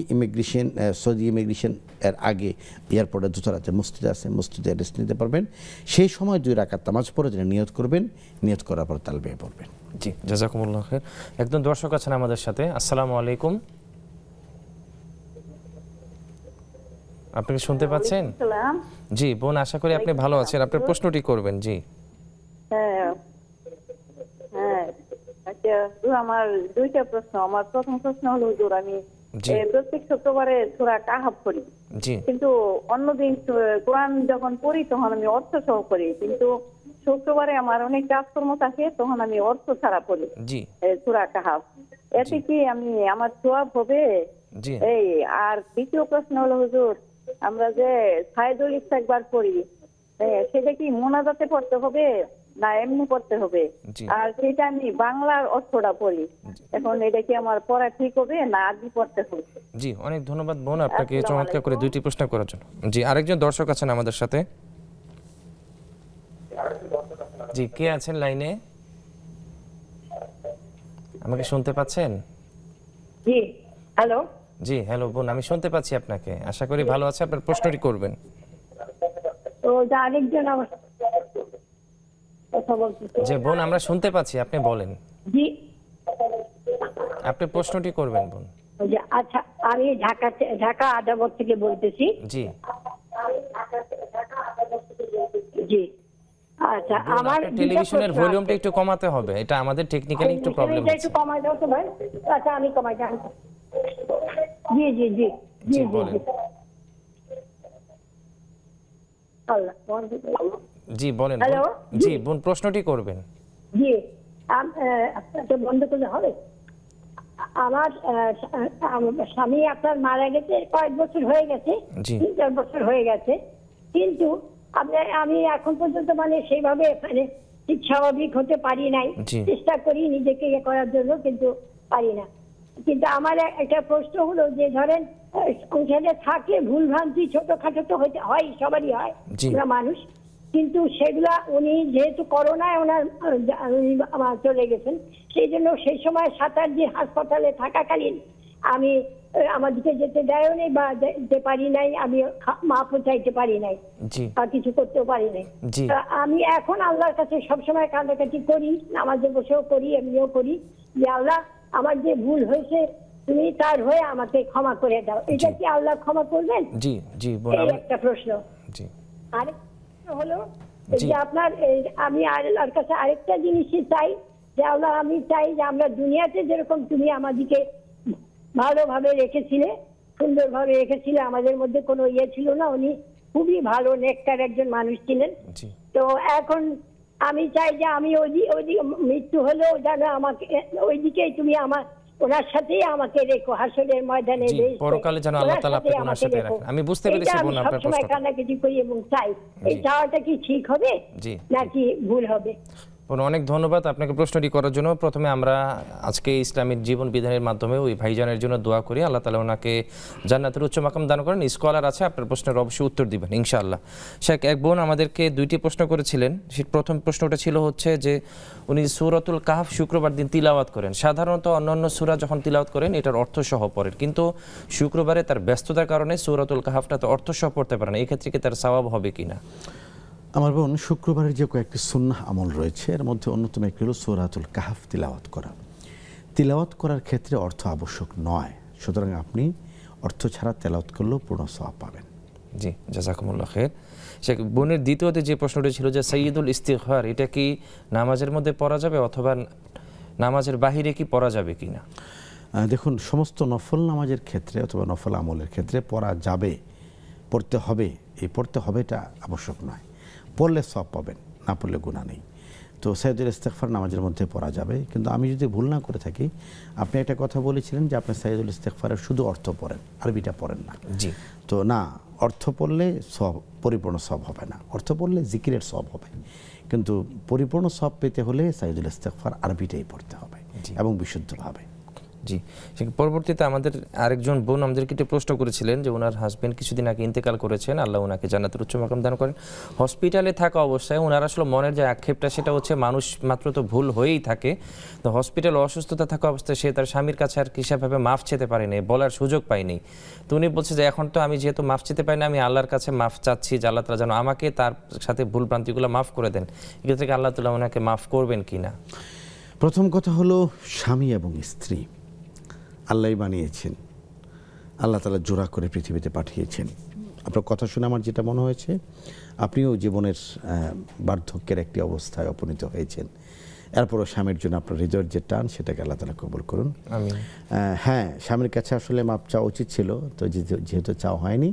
Speaker 2: সৌদি ইমিগ্রেশন এর আগে এয়ারপোর্টে যুতরাতে মসজিদ আছে, মসজিদে রেস্ট নিতে পারবেন, সেই সময় 2 রাকাত নামাজ পড়ে তিনি নিয়ত করবেন। নিয়ত করার পর তালবিয়া পড়বেন।
Speaker 1: জি, জাযাকুমুল্লাহ খাইর। একজন দর্শক আছেন আমাদের সাথে। আসসালামু আলাইকুম, আপনি কি শুনতে পাচ্ছেন? জি বোন, আশা করি আপনি ভালো আছেন। আপনার প্রশ্নটি করবেন। জি
Speaker 4: আমার 2টা প্রশ্ন। আমার প্রথম প্রশ্ন হলো হুজুর, আমি প্রত্যেক শুক্রবারে সূরা কাহাফ পড়ি, কিন্তু অন্যদিন কোরআন যখন পড়ি তখন আমি অর্থ সহ পড়ি, কিন্তু শুক্রবারে আমার অনেক কাজকর্ম থাকে, তখন আমি অর্থ ছাড়া পড়ি সূরা কাহাফ। এতে কি আমার সওয়াব হবে? এই আর দ্বিতীয় প্রশ্ন হলো হুজুর, আমরা যে সাইদুল ইস্তেগফার পড়ি, সেটা কি মোনাজাতে পড়তে হবে না এমনি পড়তে হবে? আর সেটা আমি বাংলার অর্থটা পড়ি, এখন এটা কি আমার পড়া ঠিক হবে না আরবি পড়তে হবে?
Speaker 1: জি, অনেক ধন্যবাদ বোন আপনাকে চমৎকার করে 2টি প্রশ্ন করার জন্য। জি, আরেকজন দর্শক আছেন আমাদের সাথে। জি, কে আছেন লাইনে? আমাকে শুনতে পাচ্ছেন?
Speaker 3: জি হ্যালো।
Speaker 1: জি হ্যালো বোন, আমি শুনতে পাচ্ছি আপনাকে। আশা করি ভালো আছে। আপনার প্রশ্নটি করবেন।
Speaker 3: তো আরেকজন আমার কথা বলতেছে।
Speaker 1: জি বোন, আমরা শুনতে পাচ্ছি, আপনি বলেন।
Speaker 3: জি,
Speaker 1: আপনি প্রশ্নটি করবেন বোন।
Speaker 3: আচ্ছা, আমি ঢাকা আদাবর থেকে বলতেছি।
Speaker 1: জি
Speaker 3: জি আচ্ছা, আমার
Speaker 1: টেলিভিশনের ভলিউমটা একটু কমাতে হবে, এটা আমাদের টেকনিক্যালি একটু প্রবলেম হচ্ছে।
Speaker 3: একটু কমাই দাও তো ভাই। আচ্ছা, আমি কমাই দাও। জি জি জি জি জি আল্লাহ।
Speaker 1: জি বলেন। জি বোন, প্রশ্নটি করবেন।
Speaker 3: জি, আপনাকে বন্ধ করলে হবে? আমার স্বামী আপনার মারা গেছে, কয়েক বছর হয়ে গেছে, 3-4 বছর হয়ে গেছে, কিন্তু আমি এখন পর্যন্ত সেইভাবে ঠিক স্বাভাবিক হতে পারি নাই। চেষ্টা করি নিজেকে ইয়ে করার জন্য, কিন্তু পারি না। কিন্তু আমার একটা প্রশ্ন হলো যে ধরেন সংসারে থাকে ভুলভ্রান্তি ছোটখাটো তো হতে হয়, সবারই হয়, আমরা মানুষ, কিন্তু সেগুলা উনি যেহেতু করোনায় ওনার চলে গেছেন, সেই জন্য সেই সময় 7-8 দিন হাসপাতালে থাকাকালীন আমি আমাদেরকে যেতে দেয়ও নেই বা যেতে পারি নাই, আমি মাফও চাইতে পারি নাই, আর কিছু করতেও পারি নাই। আমি এখন আল্লাহর কাছে সবসময় কান্দাকাটি করি, নামাজে বসেও করি, এমনিও করি, যে আল্লাহ আমার যে ভুল হয়েছে তুমি তার হয়ে আমাকে ক্ষমা করে দাও। এটা কি আল্লাহ ক্ষমা করবেন?
Speaker 1: জি জি
Speaker 3: এই একটা প্রশ্ন।
Speaker 1: জি,
Speaker 3: আরেক হলো যে আপনার আমি আল্লাহর কাছে আরেকটা জিনিসই চাই, যে আল্লাহ আমি চাই যে আমরা দুনিয়াতে যেরকম তুমি আমাদেরকে ভালোভাবে রেখেছিলে, সুন্দরভাবে রেখেছিলে, আমাদের মধ্যে কোনো ইয়ে ছিল না, উনি খুবই ভালো নেককার একজন মানুষ ছিলেন। তো এখন আমি চাই যে আমি ওই মৃত্যু হলেও যেন আমাকে ওইদিকেই তুমি আমার ওনার সাথেই আমাকে রেখো, হাসরের ময়দানে
Speaker 1: পরকালে যেন আল্লাহ তাআলা আপনাকে ওনার সাথে রাখেন। আমি বুঝতে পেরেছি বোন আপনার প্রশ্ন।
Speaker 3: কান্নাকাটি করি এবং চাই, এই চাওয়াটা কি ঠিক হবে নাকি ভুল হবে?
Speaker 1: অনেক ধন্যবাদ আপনাকে প্রশ্নটি করার জন্য। প্রথমে আমরা আজকে ইসলামিক জীবন বিধানের মাধ্যমে ওই ভাইজানের জন্য দোয়া করি, আল্লাহ তাআলা ওনাকে জান্নাতের উচ্চ মাকাম দান করেন। স্কলার আছে, আপনার প্রশ্নের অবশ্যই উত্তর দিবেন ইনশাআল্লাহ। শেখ, এক বোন আমাদেরকে 2টি প্রশ্ন করেছিলেন। সেই প্রথম প্রশ্নটা ছিল হচ্ছে যে উনি সূরাতুল কাহফ শুক্রবার দিন তিলাওয়াত করেন। সাধারণত অন্যান্য সূরা যখন তিলাওয়াত করেন এটার অর্থ সহ পড়েন, কিন্তু শুক্রবারে তার ব্যস্ততার কারণে সূরাতুল কাহফটা তো অর্থ সহ পড়তে পারে না। এই ক্ষেত্রে কি তার সওয়াব হবে কিনা?
Speaker 2: আমার বোন, শুক্রবারের যে কয়েকটি সুন্নাহ আমল রয়েছে এর মধ্যে অন্যতম একটি হলো সূরাতুল কাহফ তিলাওয়াত করা। তিলাওয়াত করার ক্ষেত্রে অর্থ আবশ্যক নয়, সুতরাং আপনি অর্থ ছাড়া তেলাওয়াত করলেও পূর্ণ সওয়াব পাবেন।
Speaker 1: জি, জাযাকুমুল্লাহ খাইর। শেখ, বোনের দ্বিতীয়তে যে প্রশ্নটি ছিল যে সাইয়্যিদুল ইস্তিগফার, এটা কি নামাজের মধ্যে পড়া যাবে অথবা নামাজের বাহিরে কি পড়া যাবে কিনা?
Speaker 2: দেখুন, সমস্ত নফল নামাজের ক্ষেত্রে অথবা নফল আমলের ক্ষেত্রে পড়া যাবে, পড়তে হবে, এই পড়তে হবে এটা আবশ্যক নয়। পড়লে সওয়াব পাবেন, না পড়লে গুনাহ নেই। তো সাইয়্যিদুল ইস্তিগফার নামাজের মধ্যে পড়া যাবে, কিন্তু আমি যদি ভুল না করে থাকি আপনি একটা কথা বলেছিলেন যে আপনি সাইয়্যিদুল ইস্তিগফারের শুধু অর্থ পড়েন, আরবিটা পড়েন না।
Speaker 1: জি।
Speaker 2: তো না, অর্থ পড়লে সওয়াব, পরিপূর্ণ সওয়াব হবে না। অর্থ পড়লে জিকিরের সওয়াব হবে, কিন্তু পরিপূর্ণ সওয়াব পেতে হলে সাইয়্যিদুল ইস্তিগফার আরবিটাই পড়তে হবে এবং বিশুদ্ধভাবে।
Speaker 1: জি। পরবর্তীতে আমাদের আরেকজন বোন আমাদেরকে একটি প্রশ্ন করেছিলেন যে ওনার হাজবেন্ড কিছুদিন আগে ইন্তেকাল করেছেন, আল্লাহ ওনাকে জান্নাতের উচ্চ মাকাম দান করেন। হসপিটালে থাকা অবস্থায় ওনার আসলে মনের যে আক্ষেপটা সেটা হচ্ছে মানুষ মাত্র তো ভুল হয়েই থাকে, তো হসপিটালে অসুস্থতা থাকা অবস্থায় সে তার স্বামীর কাছে আর কিভাবে মাফ চেতে পারেনি, বলার সুযোগ পায়নি। তো উনি বলছে যে এখন তো আমি যেহেতু মাফ চেতে পারি না, আমি আল্লাহর কাছে মাফ চাচ্ছি যে আল্লাহ তাআলা যেন আমাকে তার সাথে ভুল ভ্রান্তিগুলো মাফ করে দেন। এক্ষেত্রে কি আল্লাহ তাআলা ওনাকে মাফ করবেন কিনা?
Speaker 2: প্রথম কথা হলো, স্বামী এবং স্ত্রী আল্লাহই বানিয়েছেন, আল্লাহ তাআলা জোড়া করে পৃথিবীতে পাঠিয়েছেন। আপনার কথা শুনে আমার যেটা মনে হয়েছে আপনিও জীবনের বার্ধক্যের একটি অবস্থায় উপনীত হয়েছেন, এরপরও স্বামীর জন্য আপনার হৃদয়ের যে টান সেটাকে আল্লাহ তাআলা কবুল করুন।
Speaker 1: আমিন।
Speaker 2: হ্যাঁ, স্বামীর কাছে আসলে মাপ চাওয়া উচিত ছিল, তো যেহেতু চাওয়া হয়নি,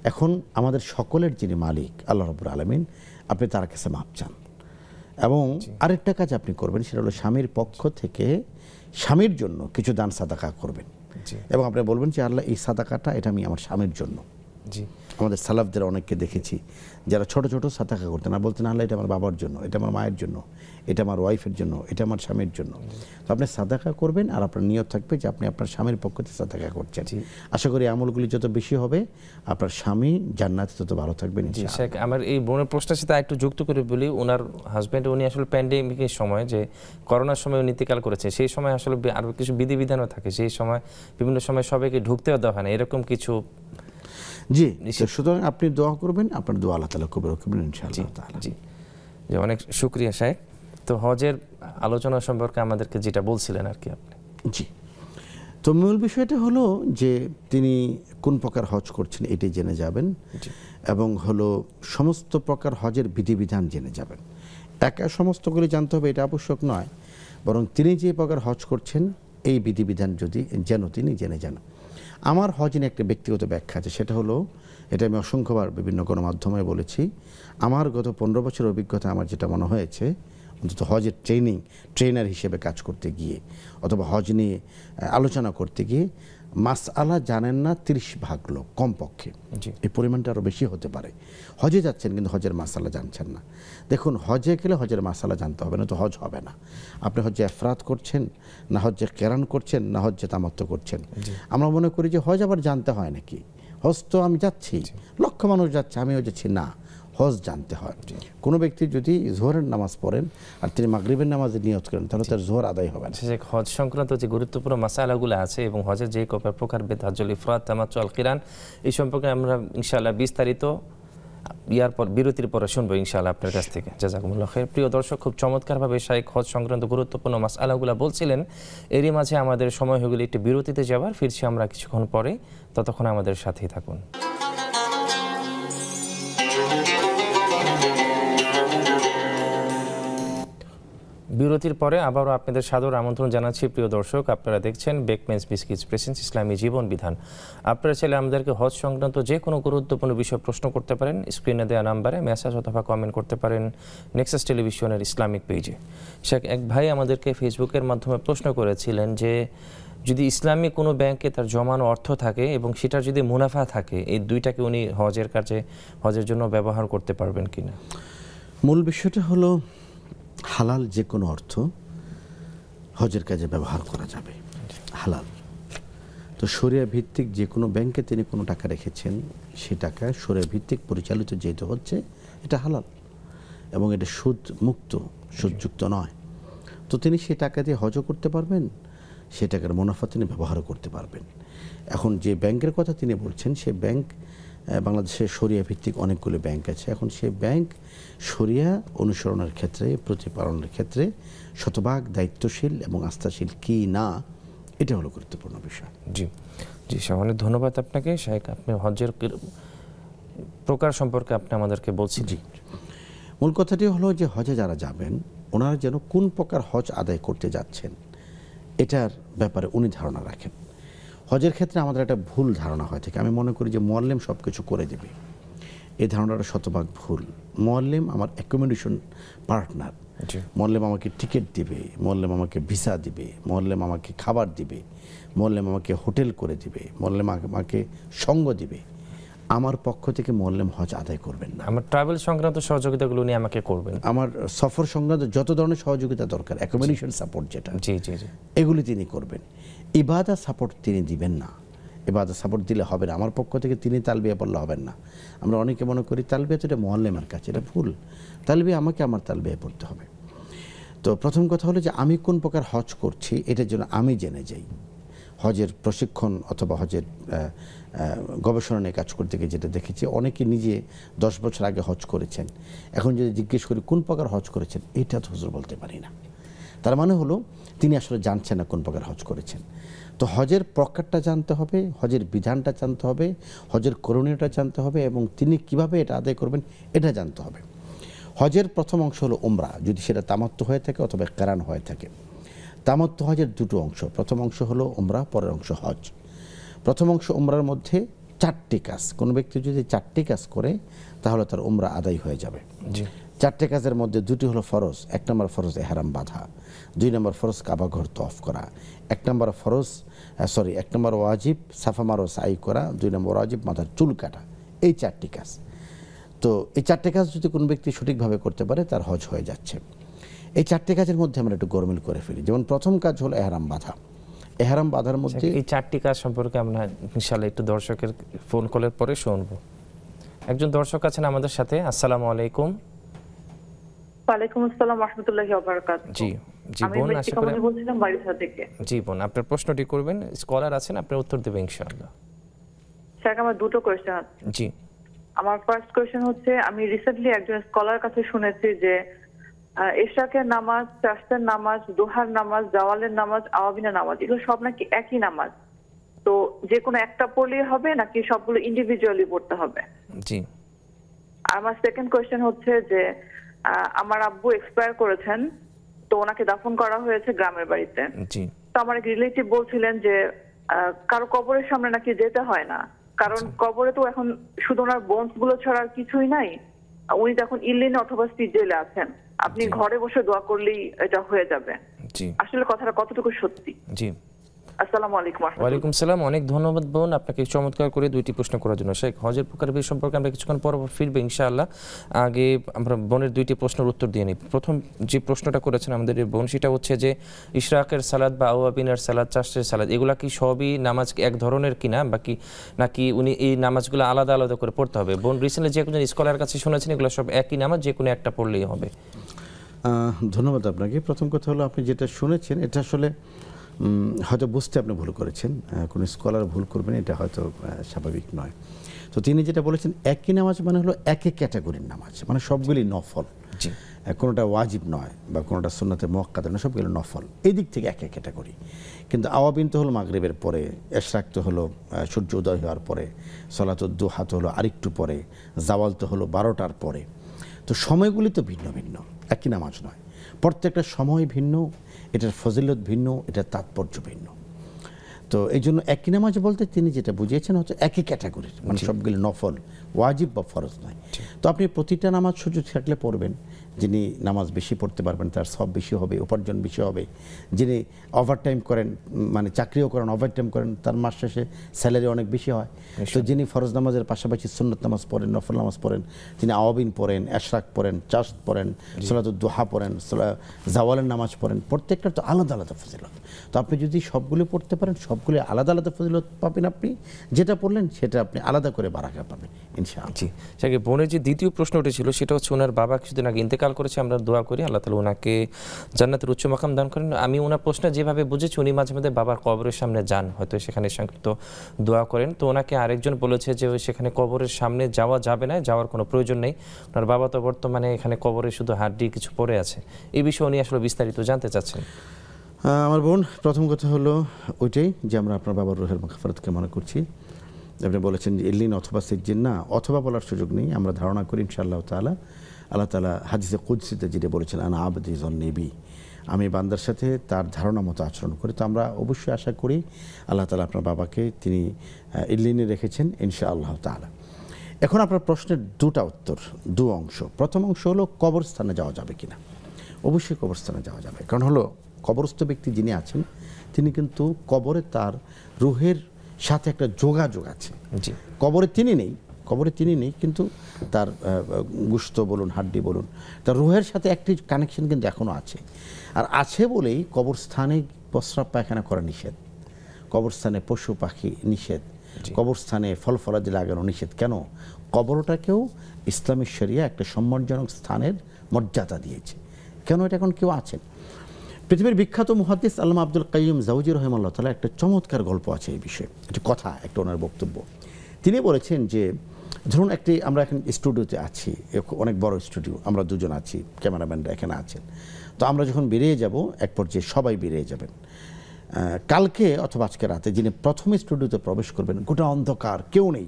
Speaker 2: এখন আমাদের সকলের যিনি মালিক আল্লাহ রাব্বুল আলামিন, আপনি তার কাছে মাপ চান। এবং আরেকটা কাজ আপনি করবেন, সেটা হলো স্বামীর পক্ষ থেকে স্বামীর জন্য কিছু দান সাদাকা করবেন, এবং আপনি বলবেন যে আল্লাহ এই সাদাকাটা এটা আমি আমার স্বামীর জন্য।
Speaker 1: জি।
Speaker 2: আমাদের সালাফদের অনেককে দেখেছি যারা ছোট ছোট সাদাকা করতেন, আর বলতেন আল্লাহ এটা আমার বাবার জন্য, এটা আমার মায়ের জন্য, এটা আমার ওয়াইফের জন্য, এটা আমার স্বামীর জন্য। তো আপনি সাদাকা করবেন আর আপনার নিয়ত থাকবে যে আপনি আপনার স্বামীর পক্ষ থেকে সাদাকা করছেন। আশা করি আমলগুলি যত বেশি হবে আপনার স্বামী জান্নাতে তত ভালো থাকবেন ইনশাআল্লাহ।
Speaker 1: আমার এই বোনের প্রশ্নের সাথে একটু যুক্ত করে বলি, ওনার হাজব্যান্ড উনি আসলে প্যান্ডেমিকের সময়, যে করোনার সময় উনি ইন্তেকাল করেছে, সেই সময় আসলে আরও কিছু বিধিবিধানও থাকে, সেই সময় বিভিন্ন সময় সবাইকে ঢুকতেও দেওয়া হয় না, এরকম কিছু।
Speaker 2: জি, সুতরাং আপনি দোয়া করবেন, আপনার দোয়া আল্লাহ তাআলা কবুল করবেন ইনশাআল্লাহ তাআলা।
Speaker 1: জি, অনেক শুকরিয়া শাইখ। তো হজের আলোচনা সম্পর্কে আমাদেরকে যেটা বলছিলেন আর কি আপনি।
Speaker 2: জি, তো মূল বিষয়টা হলো যে তিনি কোন প্রকার হজ করছেন এটাই জেনে যাবেন, এবং হলো সমস্ত প্রকার হজের বিধিবিধান জেনে যাবেন। একা সমস্তগুলি জানতে হবে এটা আবশ্যক নয়, বরং তিনি যে প্রকার হজ করছেন এই বিধিবিধান যেন তিনি জেনে যান। আমার হজ নিয়ে একটা ব্যক্তিগত ব্যাখ্যা আছে, সেটা হলো, এটা আমি অসংখ্যবার বিভিন্ন গণমাধ্যমে বলেছি, আমার গত 15 বছরের অভিজ্ঞতা আমার যেটা মনে হয়েছে, অন্তত হজের ট্রেনার হিসেবে কাজ করতে গিয়ে অথবা হজ নিয়ে আলোচনা করতে গিয়ে মাসআলা জানেন না 30 ভাগ লোক কমপক্ষে, এই পরিমাণটা আরও বেশি হতে পারে। হজে যাচ্ছেন কিন্তু হজের মাসআলা জানছেন না। দেখুন, হজে গেলে হজের মাসআলা জানতে হবে না, তো হজ হবে না। আপনি হজে ইফরাদ করছেন না হজে কেরান করছেন না হজে তামাত্তু করছেন। আমরা মনে করি যে হজ আবার জানতে হয় নাকি, হজ তো আমি যাচ্ছি, লক্ষ মানুষ যাচ্ছে আমিও যাচ্ছি, না, হজ জানতে হয়। কোনো ব্যক্তি যদি জোহরের নামাজ পড়েন আর তিনি মাগরিবের নামাজে নিয়ত করেন তাহলে তার জোহর আদায় হবে না।
Speaker 1: হজ সংক্রান্ত যে গুরুত্বপূর্ণ মাসালাগুলো আছে এবং হজের যে প্রকারভেদ, হজ্জুল ইফরাদ, তামাত্তু, আল কিরান, এই সম্পর্কে আমরা ইনশাআল্লাহ বিস্তারিত বিরতির পরে শুনবো ইনশাআল্লাহ আপনার কাছ থেকে। জাযাকুমুল্লাহ খাইর। প্রিয় দর্শক, খুব চমৎকারভাবে শাইখ হজ সংক্রান্ত গুরুত্বপূর্ণ মাসআলাগুলো বলছিলেন। এরই মাঝে আমাদের সময় হয়ে গেলে একটি বিরতিতে যাবার, ফিরছি আমরা কিছুক্ষণ পরে, ততক্ষণ আমাদের সাথেই থাকুন। বিরতির পরে আবারও আপনাদের সাদর আমন্ত্রণ জানাচ্ছি। প্রিয় দর্শক, আপনারা দেখছেন বেকমেন্স বিস্কিটস প্রেজেন্স ইসলামী জীবন বিধান। আপনারা চাইলে আমাদেরকে হজ সংক্রান্ত যে কোনো গুরুত্বপূর্ণ বিষয় প্রশ্ন করতে পারেন, স্ক্রিনে দেওয়া নাম্বারে মেসেজ অথবা কমেন্ট করতে পারেন নেক্সাস টেলিভিশনের ইসলামিক পেজে। এক ভাই আমাদেরকে ফেসবুকের মাধ্যমে প্রশ্ন করেছিলেন যে যদি ইসলামী কোনো ব্যাংকে তার জমানো অর্থ থাকে এবং সেটার যদি মুনাফা থাকে, এই দুইটাকে উনি হজের জন্য ব্যবহার করতে পারবেন কিনা?
Speaker 2: মূল বিষয়টা হলো হালাল যে কোনো অর্থ হজের কাজে ব্যবহার করা যাবে, হালাল। তো শরিয়া ভিত্তিক যে কোনো ব্যাংকে তিনি কোনো টাকা রেখেছেন, সে টাকা শরিয়া ভিত্তিক পরিচালিত যেহেতু হচ্ছে, এটা হালাল এবং এটা সুদ মুক্ত, সুদযুক্ত নয়। তো তিনি সেই টাকা দিয়ে হজও করতে পারবেন, সে টাকার মুনাফা তিনি ব্যবহারও করতে পারবেন। এখন যে ব্যাংকের কথা তিনি বলছেন, সে ব্যাংক বাংলাদেশে শরিয়া ভিত্তিক অনেকগুলো ব্যাংক আছে। এখন সে ব্যাংক শরিয়া অনুসরণের ক্ষেত্রে, প্রতিপালনের ক্ষেত্রে শতভাগ দায়িত্বশীল এবং আস্থাশীল কি না, এটা হলো গুরুত্বপূর্ণ বিষয়।
Speaker 1: জি জি, অনেক ধন্যবাদ আপনাকে শাইখ। আপনি হজের প্রকার সম্পর্কে আপনি আমাদেরকে বলছেন।
Speaker 2: জি, মূল কথাটি হলো যে হজে যারা যাবেন, ওনারা যেন কোন প্রকার হজ আদায় করতে যাচ্ছেন এটার ব্যাপারে উনি ধারণা রাখেন। হজের ক্ষেত্রে আমাদের একটা ভুল ধারণা হয়ে থাকে, আমি মনে করি যে মুআল্লিম সব কিছু করে দেবে, এই ধারণাটা শতভাগ ভুল। মুআল্লিম আমার অ্যাকোমোডেশন পার্টনার, মুআল্লিম আমাকে টিকিট দিবে, মুআল্লিম আমাকে ভিসা দিবে, মুআল্লিম আমাকে খাবার দিবে, মুআল্লিম আমাকে হোটেল করে দিবে, মুআল্লিম আমাকে সঙ্গ দিবে। আমার পক্ষ থেকে মুআল্লিম হজ আদায় করবেন না।
Speaker 1: আমার ট্রাভেল সংক্রান্ত সহযোগিতাগুলো উনি আমাকে করবেন,
Speaker 2: আমার সফর সংক্রান্ত যত ধরনের সহযোগিতা দরকার, অ্যাকোমোডেশন সাপোর্ট যেটা,
Speaker 1: জি জি জি,
Speaker 2: এগুলি তিনি করবেন। ইবাদা সাপোর্ট তিনি দিবেন না, ইবাদা সাপোর্ট দিলে হবে না। আমার পক্ষ থেকে তিনি তালবিয়া পড়লে হবেন না। আমরা অনেকে মনে করি তালবিয়া তো এটা মুআল্লিমের কাছে, এটা ভুল। তালবিয়া আমাকে আমার তালবিয়া পড়তে হবে। তো প্রথম কথা হলো যে আমি কোন প্রকার হজ করছি এটার জন্য আমি জেনে যাই। হজের প্রশিক্ষণ অথবা হজের গবেষণা নিয়ে কাজ করতে গিয়ে যেটা দেখেছি, অনেকে নিজে 10 বছর আগে হজ করেছেন, এখন যদি জিজ্ঞেস করি কোন প্রকার হজ করেছেন, এটা তো হুজুর বলতে পারি না। তার মানে হলো তিনি আসলে জানছেন না কোন প্রকার হজ করেছেন। তো হজের প্রকারটা জানতে হবে, হজের বিধানটা জানতে হবে, হজের করণীয়টা জানতে হবে এবং তিনি কিভাবে এটা আদায় করবেন এটা জানতে হবে। হজের প্রথম অংশ হলো উমরা, যদি সেটা তামাত্তু হয়ে থাকে অথবা কিরান হয়ে থাকে। তামাত্তু হজের দুটো অংশ, প্রথম অংশ হলো উমরা, পরের অংশ হজ। প্রথম অংশ উমরার মধ্যে 4টি কাজ, কোনো ব্যক্তি যদি 4টি কাজ করে তাহলে তার উমরা আদায় হয়ে যাবে। 4টে কাজের মধ্যে 2টি হলো ফরজ। 1 নম্বর ফরজ এহরাম বাঁধা, 2 নম্বর ফরজ কাবা ঘর তওয়াফ করা, 1 নম্বর ওয়াজিব সাফা মারো সাই করা, 2 নম্বর ওয়াজিব মাথার চুল কাটা। এই 4টি কাজ। তো এই 4টে কাজ যদি কোনো ব্যক্তি সঠিকভাবে করতে পারে তার হজ হয়ে যাচ্ছে। এই 4টে কাজের মধ্যে আমরা একটু গরমিল করে ফেলি। যেমন প্রথম কাজ হলো এহরাম বাঁধা। এহরাম বাঁধার মধ্যে
Speaker 1: এই 4টি কাজ সম্পর্কে আমরা ইনশাআল্লাহ একটু দর্শকের ফোন কলের পরে শুনবো। একজন দর্শক আছেন আমাদের সাথে। আসসালামু আলাইকুম।
Speaker 4: ওয়ালাইকুম আসসালাম ওয়া রাহমাতুল্লাহি ওয়া বারাকাতুহু।
Speaker 1: জি জি বোন, আশা করি
Speaker 4: আমি বলছিলাম বাড়িসা থেকে।
Speaker 1: জি বোন, আপনার প্রশ্নটি করবেন, স্কলার আছেন, আপনার উত্তর দেবে ইনশাআল্লাহ।
Speaker 4: স্যার, আমার দুটো কোশ্চেন আছে।
Speaker 1: জি,
Speaker 4: আমার ফার্স্ট কোশ্চেন হচ্ছে, আমি রিসেন্টলি একজন স্কলার কাছে শুনেছি যে ইশরাকের নামাজ, চাশতের নামাজ, দুহার নামাজ, জাওয়ালের নামাজ, আওয়াবিনের নামাজ, এগুলো সব নাকি একই নামাজ। তো যে কোনো একটা পড়লেই হবে নাকি সবগুলো ইন্ডিভিজুয়ালি পড়তে হবে?
Speaker 1: জি।
Speaker 4: আমার সেকেন্ড কোশ্চেন হচ্ছে যে আমার আব্বু এক্সপায়ার করেছেন, তো ওনাকে দাফন করা হয়েছে গ্রামের বাড়িতে।
Speaker 1: জি।
Speaker 4: তো আমার এক রিলেটিভ বলছিলেন যে কারো কবরের সামনে নাকি যেতে হয় না, কারণ কবরে তো এখন শুধু ওনার বোনস গুলো ছাড়া আর কিছুই নাই। উনি তো এখন ইল্লিনে অথবা সিজেলে আছেন, আপনি ঘরে বসে দোয়া করলেই এটা হয়ে যাবে।
Speaker 1: জি।
Speaker 4: আসলে কথাটা কতটুকু সত্যি?
Speaker 1: জি।
Speaker 4: আসসালামু আলাইকুম।
Speaker 1: ওয়ালাইকুম সালাম, অনেক ধন্যবাদ বোন আপনাকে চমৎকার করে 2টি প্রশ্ন করার জন্য। শেখ, হজের প্রকার সম্পর্কে আমরা কিছুক্ষণ পর ফিরবে ইনশাআল্লাহ। আগে আমরা বোনের 2টি প্রশ্নের উত্তর দিয়ে নিই। প্রথম যে প্রশ্নটা করেছেন আমাদের এই বোন, সেটা হচ্ছে যে ইশরাকের সালাত বা আওয়াবিনের সালাত, চাষের সালাত, এগুলা কি সবই নামাজ এক ধরনের কিনা, বাকি নাকি উনি এই নামাজগুলো আলাদা আলাদা করে পড়তে হবে? বোন রিসেন্টলি যে একজন স্কলার কাছে শুনেছেন এগুলো সব একই নামাজ, যে কোনো একটা পড়লেই হবে।
Speaker 2: ধন্যবাদ আপনাকে। প্রথম কথা হলো, আপনি যেটা শুনেছেন এটা আসলে হয়তো বুঝতে আপনি ভুল করেছেন, কোনো স্কলার ভুল করবেন, এটা হয়তো স্বাভাবিক নয়। তো তিনি যেটা বলেছেন একই নামাজ মানে হলো একই ক্যাটাগরির নামাজ, মানে সবগুলি নফল, কোনোটা ওয়াজিব নয় বা কোনোটা সুন্নাতে মুআক্কাদা নয়, সবগুলো নফল। এই দিক থেকে একই ক্যাটাগরি। কিন্তু আওয়াবিন তো হলো মাগরিবের পরে, ইশরাক তো হলো সূর্য উদয় হওয়ার পরে, সলাতুদ দুহা তো হলো আরেকটু পরে, জাওয়াল তো হলো 12টার পরে। তো সময়গুলি তো ভিন্ন ভিন্ন, একই নামাজ নয়। প্রত্যেকটা সময় ভিন্ন, এটার ফজিলত ভিন্ন, এটার তাৎপর্য ভিন্ন। তো এই জন্য একই নামাজ বলতে তিনি যেটা বুঝিয়েছেন হচ্ছে একই ক্যাটাগরির, মানে সবগুলো নফল, ওয়াজিব বা ফরজ নয়। তো আপনি প্রতিটা নামাজ সুযোগ থাকলে পড়বেন, যিনি নামাজ বেশি পড়তে পারবেন তার সব বেশি হবে, উপার্জন বেশি হবে। যিনি ওভারটাইম করেন, মানে চাকরিও করেন, ওভারটাইম করেন, তার মাস শেষে স্যালারি অনেক বেশি হয়। তো যিনি ফরজ নামাজের পাশাপাশি সুন্নত নামাজ পড়েন, নফল নামাজ পড়েন, যিনি আওয়াবিন পড়েন, এশরাক পড়েন, চাশ পড়েন, সলাতুদ দুহা পড়েন, জাওয়ালের নামাজ পড়েন, প্রত্যেকটা তো আলাদা আলাদা ফজিলত। তো আপনি যদি সবগুলো পড়তে পারেন, সবগুলো আলাদা আলাদা ফজিলত পাবেন। আপনি যেটা পড়লেন সেটা আপনি আলাদা করে বারাকা পাবেন ইনশাআল্লাহ।
Speaker 1: জি, সাকি বোনের যে দ্বিতীয় প্রশ্ন উঠেছিল সেটা হচ্ছে ওনার বাবা কিছুদিন আগে ইন্তেকাল করেছে, আমরা দোয়া করি আল্লাহ তাআলা ওনাকে জান্নাতের উচ্চ মাকাম দান করেন। আমি ওনার প্রশ্ন যেভাবে বুঝেছি উনি মাঝে মাঝে বাবার কবরের সামনে যান, হয়তো সেখানে সংক্ষিপ্ত দোয়া করেন। তো ওনাকে আরেকজন বলেছে যে সেখানে কবরের সামনে যাওয়া যাবে না, যাওয়ার কোনো প্রয়োজন নেই, ওনার বাবা তো বর্তমানে এখানে কবরে শুধু হাড্ডি কিছু পড়ে আছে। এই বিষয়ে উনি আসলে বিস্তারিত জানতে চাচ্ছেন।
Speaker 2: আমার বোন, প্রথম কথা হলো ওইটাই যে আমরা আপনার বাবার রুহের মাগফিরাতকে মনে করছি। আপনি বলেছেন যে ইল্লিন অথবা সিজ্জিন, না অথবা বলার সুযোগ নেই, আমরা ধারণা করি ইনশাআল্লাহ তাআলা। আল্লাহ তাআলা হাদিসে কুদসিতে যেটা বলেছেন, আনা আবদি যন্নিবি, আমি বান্দার সাথে তার ধারণা মতো আচরণ করি। তো আমরা অবশ্যই আশা করি আল্লাহ তাআলা আপনার বাবাকে তিনি ইল্লিনে রেখেছেন ইনশাআল্লাহ তাআলা। এখন আপনার প্রশ্নের দুটা উত্তর, দু অংশ। প্রথম অংশ হলো কবরস্থানে যাওয়া যাবে কিনা। অবশ্যই কবরস্থানে যাওয়া যাবে, কারণ হলো কবরস্থ ব্যক্তি যিনি আছেন তিনি কিন্তু কবরে তার রুহের সাথে একটা যোগাযোগ আছে। কবরে তিনি নেই, কিন্তু তার গোশত বলুন, হাড্ডি বলুন, তার রুহের সাথে একটি কানেকশন কিন্তু এখনও আছে। আর আছে বলেই কবরস্থানে প্রস্রাব পায়খানা করা নিষেধ, কবরস্থানে পশু পাখি নিষেধ, কবরস্থানে ফল ফলাদি লাগানো নিষেধ। কেন? কবরটাকেও ইসলামী শরিয়া একটা সম্মানজনক স্থানের মর্যাদা দিয়েছে। কেন? এটা এখন কেউ আছেন। পৃথিবীর বিখ্যাত মুহাদ্দিস আল্লামা আব্দুল কাইয়ুম জাওজি রাহিমাহুল্লাহ তাআলা একটা চমৎকার গল্প আছে এই বিষয়ে, একটা কথা, একটা ওনার বক্তব্য। তিনি বলেছেন যে ধরুন আমরা এখন স্টুডিওতে আছি, অনেক বড় স্টুডিও, আমরা দুজন আছি, ক্যামেরাম্যানরা এখানে আছেন। তো আমরা যখন বেরিয়ে যাব, এক পর্যায়ে সবাই বেরিয়ে যাবেন। কালকে অথবা আজকে রাতে যিনি প্রথমে স্টুডিওতে প্রবেশ করবেন, গোটা অন্ধকার, কেউ নেই,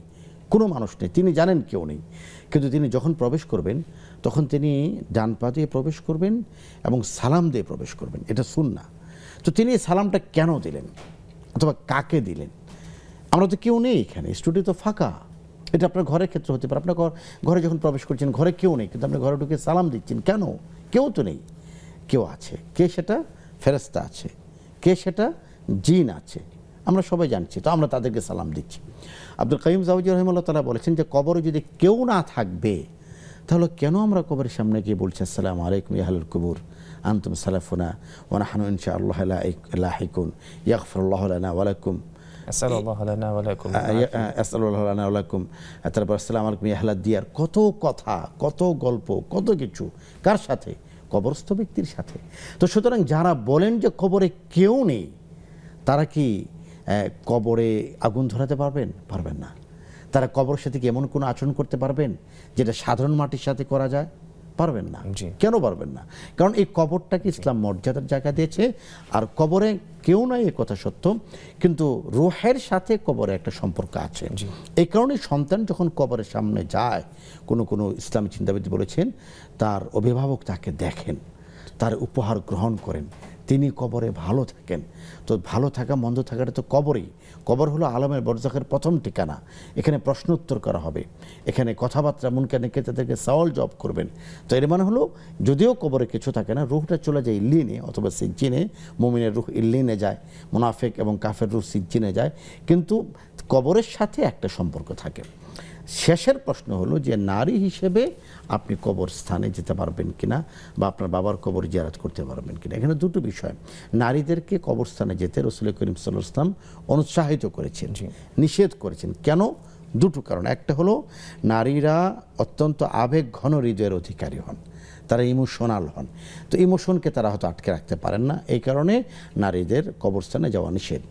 Speaker 2: কোনো মানুষ নেই, তিনি জানেন কেউ নেই, কিন্তু তিনি যখন প্রবেশ করবেন তখন তিনি ডান পা দিয়ে প্রবেশ করবেন এবং সালাম দিয়ে প্রবেশ করবেন। এটা সুন্নাহ। তো তিনি এই সালামটা কেন দিলেন অথবা কাকে দিলেন? আমরা তো কেউ নেই এখানে, স্টুডিও তো ফাঁকা। এটা আপনার ঘরের ক্ষেত্রে হতে পারে, আপনার ঘরে যখন প্রবেশ করছেন ঘরে কেউ নেই, কিন্তু আপনি ঘরে ঢুকে সালাম দিচ্ছেন কেন? কেউ তো নেই, কেউ আছে। কে সেটা? ফেরেশতা আছে। কে সেটা? জিন আছে। আমরা সবাই জানছি, তো আমরা তাদেরকে সালাম দিচ্ছি। আব্দুল কাইয়ুম জাওজি রাহিমাহুল্লাহ তাআলা বলেছেন যে কবরে যদি কেউ না থাকবে তাহলে কেন আমরা কবরের সামনে গিয়ে বলছি আসসালামু আলাইকুম ইয়া আহলাল কুবুর আনতুম সালাফুনা ওয়া নাহনু ইনশাআল্লাহ লাহিকুন ইয়াগফিরুল্লাহু লানা ওয়া লাকুম আসসালামু লানা ওয়া লাকুম আসসালামু লানা ওয়া লাকুম। তারপর আসসালামু আলাইকুম ইয়া আহলাদ দিয়ার। কত কথা, কত গল্প, কত কিছু। কার সাথে? কবরস্থ ব্যক্তির সাথে। তো সুতরাং যারা বলেন যে কবরে কেউ নেই, তারা কি কবরে আগুন ধরাতে পারবেন? পারবেন না। তারা কবরের সাথে কি এমন কোনো আচরণ করতে পারবেন যেটা সাধারণ মাটির সাথে করা যায়? পারবেন না। কেন পারবেন না? কারণ এই কবরটাকে ইসলাম মর্যাদার জায়গা দিয়েছে। আর কবরে কেউ নাই এ কথা সত্য, কিন্তু রুহের সাথে কবরে একটা সম্পর্ক আছে। এই কারণে সন্তান যখন কবরের সামনে যায়, কোনো ইসলামী চিন্তাবিদ বলেছেন তার অভিভাবক তাকে দেখেন, তার উপহার গ্রহণ করেন, তিনি কবরে ভালো থাকেন। তো ভালো থাকা মন্দ থাকাটা তো কবরেই। কবর হলো আলমের বরজাখের প্রথম ঠিকানা। এখানে প্রশ্ন উত্তর করা হবে, এখানে কথাবার্তা মুনকার নাকির তাদেরকে সওয়াল জবাব করবেন। তো এর মানে হলো যদিও কবরে কিছু থাকে না, রুহটা চলে যায় ইল্লিনে অথবা সিজ্জিনে। মুমিনের রুহ ইল্লিনে যায়, মুনাফিক এবং কাফের রুহ সিজ্জিনে যায়, কিন্তু কবরের সাথে একটা সম্পর্ক থাকে। শেষের প্রশ্ন হলো যে নারী হিসেবে আপনি কবরস্থানে যেতে পারবেন কিনা বা আপনার বাবার কবর জিয়ারত করতে পারবেন কিনা। এখানে দুটো বিষয়। নারীদেরকে কবরস্থানে যেতে রাসূল করিম সাল্লাল্লাহু আলাইহি ওয়াসাল্লাম অনুৎসাহিত করেছেন, নিষেধ করেছেন। কেন? দুটো কারণ। একটা হলো নারীরা অত্যন্ত আবেগ ঘন হৃদয়ের অধিকারী হন, তারা ইমোশনাল হন। তো ইমোশনকে তারা হয়তো আটকে রাখতে পারেন না, এই কারণে নারীদের কবরস্থানে যাওয়া নিষেধ।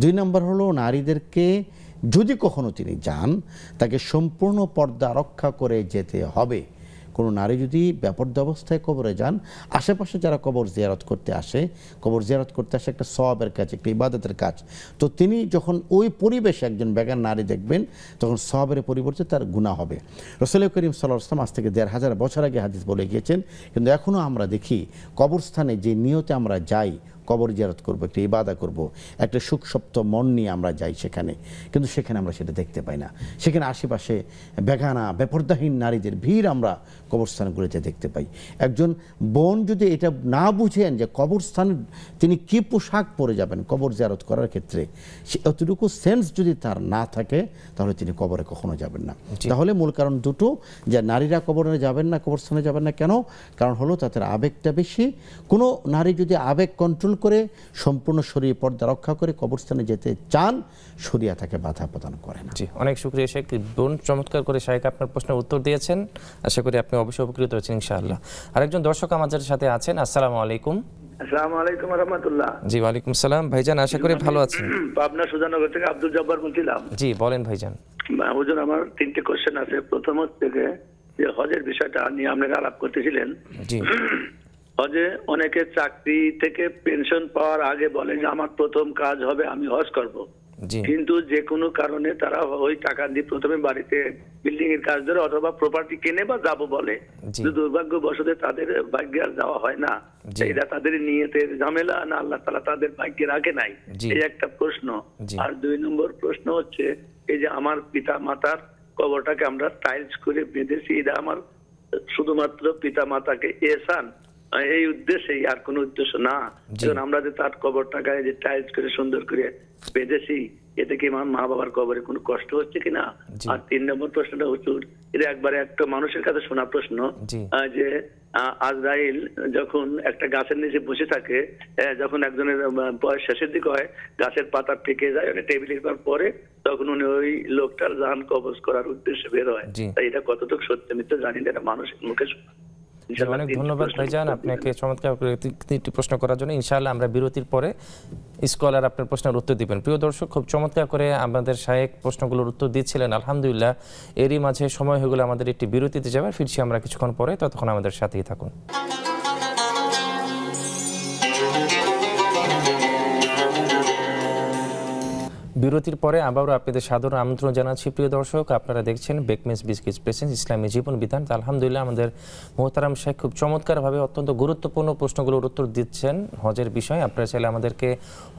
Speaker 2: 2 নম্বর হলো নারীদেরকে যদি কখনো তিনি যান, তাকে সম্পূর্ণ পর্দা রক্ষা করে যেতে হবে। কোনো নারী যদি বেপর্দা অবস্থায় কবরে যান, আশেপাশে যারা কবর জিয়ারত করতে আসে একটা সওয়াবের কাজ, একটা ইবাদতের কাজ। তো তিনি যখন ওই পরিবেশে একজন বেগার নারী দেখবেন, তখন সওয়াবের পরিবর্তে তার গুনাহ হবে। রাসূল করিম সাল্লাল্লাহু আলাইহি ওয়াসাল্লাম আজ থেকে 1500 বছর আগে হাদিস বলে গিয়েছেন, কিন্তু এখনও আমরা দেখি কবরস্থানে যে নিয়তে আমরা যাই, কবর জিয়ারত করব, একটা ইবাদত করব, একটা সুখসপ্ত মন নিয়ে আমরা যাই সেখানে, কিন্তু সেখানে আমরা সেটা দেখতে পাই না। সেখানে আশেপাশে বেগানা বেপরদাহীন নারীদের ভিড় আমরা কবরস্থানগুলিতে দেখতে পাই। একজন বোন যদি এটা না বুঝেন যে কবরস্থান তিনি কি পোশাক পরে যাবেন কবর জিয়ারত করার ক্ষেত্রে, সে অতটুকু সেন্স যদি তার না থাকে, তাহলে তিনি কবরে কখনো যাবেন না। তাহলে মূল কারণ দুটো, যে নারীরা কবরে যাবেন না, কবরস্থানে যাবেন না। কেন? কারণ হলো তাদের আবেগটা বেশি। কোনো নারী যদি আবেগ কন্ট্রোল করে সম্পূর্ণ শরীর পর্দা রক্ষা করে কবরস্থানে যেতে চান, শরিয়া তাকে বাধা প্রদান করে না।
Speaker 1: জি, অনেক শুকরিয়া শেখ। বোন চমৎকার করে শাইখ আপনার প্রশ্নের উত্তর দিয়েছেন, আশা করি আপনি অবশ্যই উপকৃত হয়েছেন ইনশাআল্লাহ। আরেকজন দর্শক আমাদের সাথে আছেন। আসসালামু আলাইকুম।
Speaker 5: আসসালামু আলাইকুম ওয়া রাহমাতুল্লাহ।
Speaker 1: জি, ওয়ালাইকুম সালাম ভাইজান, আশা করি ভালো আছেন।
Speaker 5: পাবনা সুজানগর থেকে আব্দুল জব্বার বলছিলাম।
Speaker 1: জি বলেন ভাইজান।
Speaker 5: হুজুর, আমার 3টে কোশ্চেন আছে। প্রথম হচ্ছে যে হজের বিষয়টা নিয়ে আপনারা আলাপ করতেছিলেন।
Speaker 1: জি,
Speaker 5: হজে অনেকে চাকরি থেকে পেনশন পাওয়ার আগে বলে যে আমার প্রথম কাজ হবে আমি হজ করব, কিন্তু যে কোনো কারণে তারা ওই টাকা দিয়ে প্রথমে বাড়িতে বিল্ডিং এর কাজ ধরে অথবা প্রপার্টি কিনে বা যাবো বলে, দুর্ভাগ্যবশত তাদের ভাগ্যে আর যাওয়া হয় না। এটা তাদের নিয়তের ঝামেলা না আল্লাহ তাআলা তাদের ভাগ্যে রাখে নাই? এই একটা প্রশ্ন। আর 2 নম্বর প্রশ্ন হচ্ছে, এই যে আমার পিতা মাতার কবরটাকে আমরা টাইলস করে বেঁধেছি, এটা আমার শুধুমাত্র পিতা মাতাকে এহসান এই উদ্দেশ্যে, আর কোনো উদ্দেশ্য না। আমরা যে তার কবরটাকে যে টাইলস করে সুন্দর করে বেঁধেছি, এতে কি আমার মা বাবার কবরে কোনো কষ্ট হচ্ছে কিনা? আর 3 নম্বর প্রশ্নটা হুজুর, এটা একবারে একটা মানুষের কাছে শোনা প্রশ্ন, যে আজরাইল যখন একটা গাছের নিচে বসে থাকে, যখন একজনের বয়স শেষের দিকে হয়, গাছের পাতা পেকে যায়, টেবিলের পরে, তখন উনি ওই লোকটার জান কবজ করার উদ্দেশ্যে বের হয়। তাই এটা কতটুকু সত্য মিথ্যা জানি না, এটা মানুষের মুখে।
Speaker 1: অনেক ধন্যবাদ ভাইজান আপনাকে চমৎকার করে 3টি প্রশ্ন করার জন্য। ইনশাআল্লাহ আমরা বিরতির পরে স্কলার আপনার প্রশ্নের উত্তর দিবেন। প্রিয় দর্শক, খুব চমৎকার করে আমাদের শায়েখ প্রশ্নগুলোর উত্তর দিচ্ছিলেন আলহামদুলিল্লাহ। এরই মাঝে সময় হয়ে গেলে আমাদের একটি বিরতিতে যাবার, ফিরছি আমরা কিছুক্ষণ পরে, ততক্ষণ আমাদের সাথেই থাকুন। বিরতির পরে আবারও আপনাদের সাদর আমন্ত্রণ জানাচ্ছি। প্রিয় দর্শক, আপনারা দেখছেন বেকমেস বিস্কিটস প্রেজেন্স ইসলামী জীবন বিধান। আলহামদুলিল্লাহ আমাদের মোহতারাম শেখ খুব চমৎকারভাবে অত্যন্ত গুরুত্বপূর্ণ প্রশ্নগুলোর উত্তর দিচ্ছেন হজের বিষয়। আপনারা চাইলে আমাদেরকে